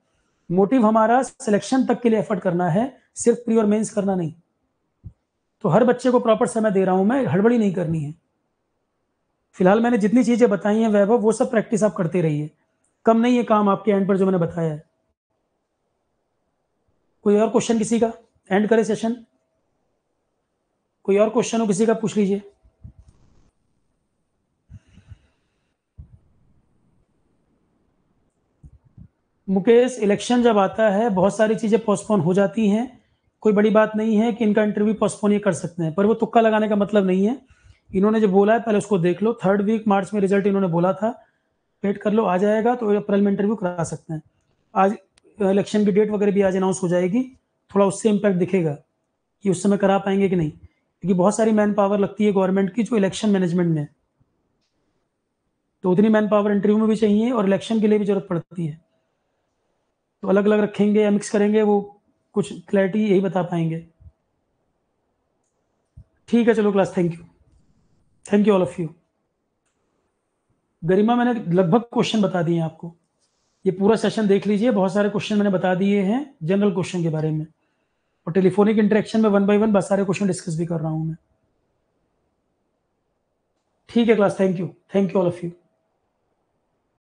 मोटिव हमारा सिलेक्शन तक के लिए एफर्ट करना है, सिर्फ प्री और मेंस करना नहीं। तो हर बच्चे को प्रॉपर समय दे रहा हूं मैं, हड़बड़ी नहीं करनी है। फिलहाल मैंने जितनी चीजें बताई हैं वैभव, वो सब प्रैक्टिस आप करते रहिए, कम नहीं है काम आपके एंड पर जो मैंने बताया है। कोई और क्वेश्चन किसी का, एंड करे सेशन। कोई और क्वेश्चन हो किसी का, पूछ लीजिए। मुकेश, इलेक्शन जब आता है बहुत सारी चीजें पोस्टपोन हो जाती हैं, कोई बड़ी बात नहीं है कि इनका इंटरव्यू पोस्टपोन ये कर सकते हैं, पर वो तुक्का लगाने का मतलब नहीं है। इन्होंने जो बोला है पहले उसको देख लो। 3rd वीक मार्च में रिजल्ट इन्होंने बोला था, वेट कर लो, आ जाएगा तो अप्रैल में इंटरव्यू करा सकते हैं। आज इलेक्शन की डेट वगैरह भी आज अनाउंस हो जाएगी, थोड़ा उससे इम्पैक्ट दिखेगा कि उस समय करा पाएंगे कि नहीं, क्योंकि बहुत सारी मैन पावर लगती है गवर्नमेंट की जो इलेक्शन मैनेजमेंट में, तो उतनी मैन पावर इंटरव्यू में भी चाहिए और इलेक्शन के लिए भी जरूरत पड़ती है। तो अलग अलग रखेंगे या मिक्स करेंगे, वो कुछ क्लैरिटी यही बता पाएंगे। ठीक है, चलो class, thank you all of you. Garima, मैंने लगभग क्वेश्चन बता दिए आपको, ये पूरा सेशन देख लीजिए, बहुत सारे क्वेश्चन मैंने बता दिए हैं जनरल क्वेश्चन के बारे में, और टेलीफोनिक इंटरेक्शन में 1 बाय 1 बहुत सारे क्वेश्चन डिस्कस भी कर रहा हूं मैं। ठीक है class, thank you all of you.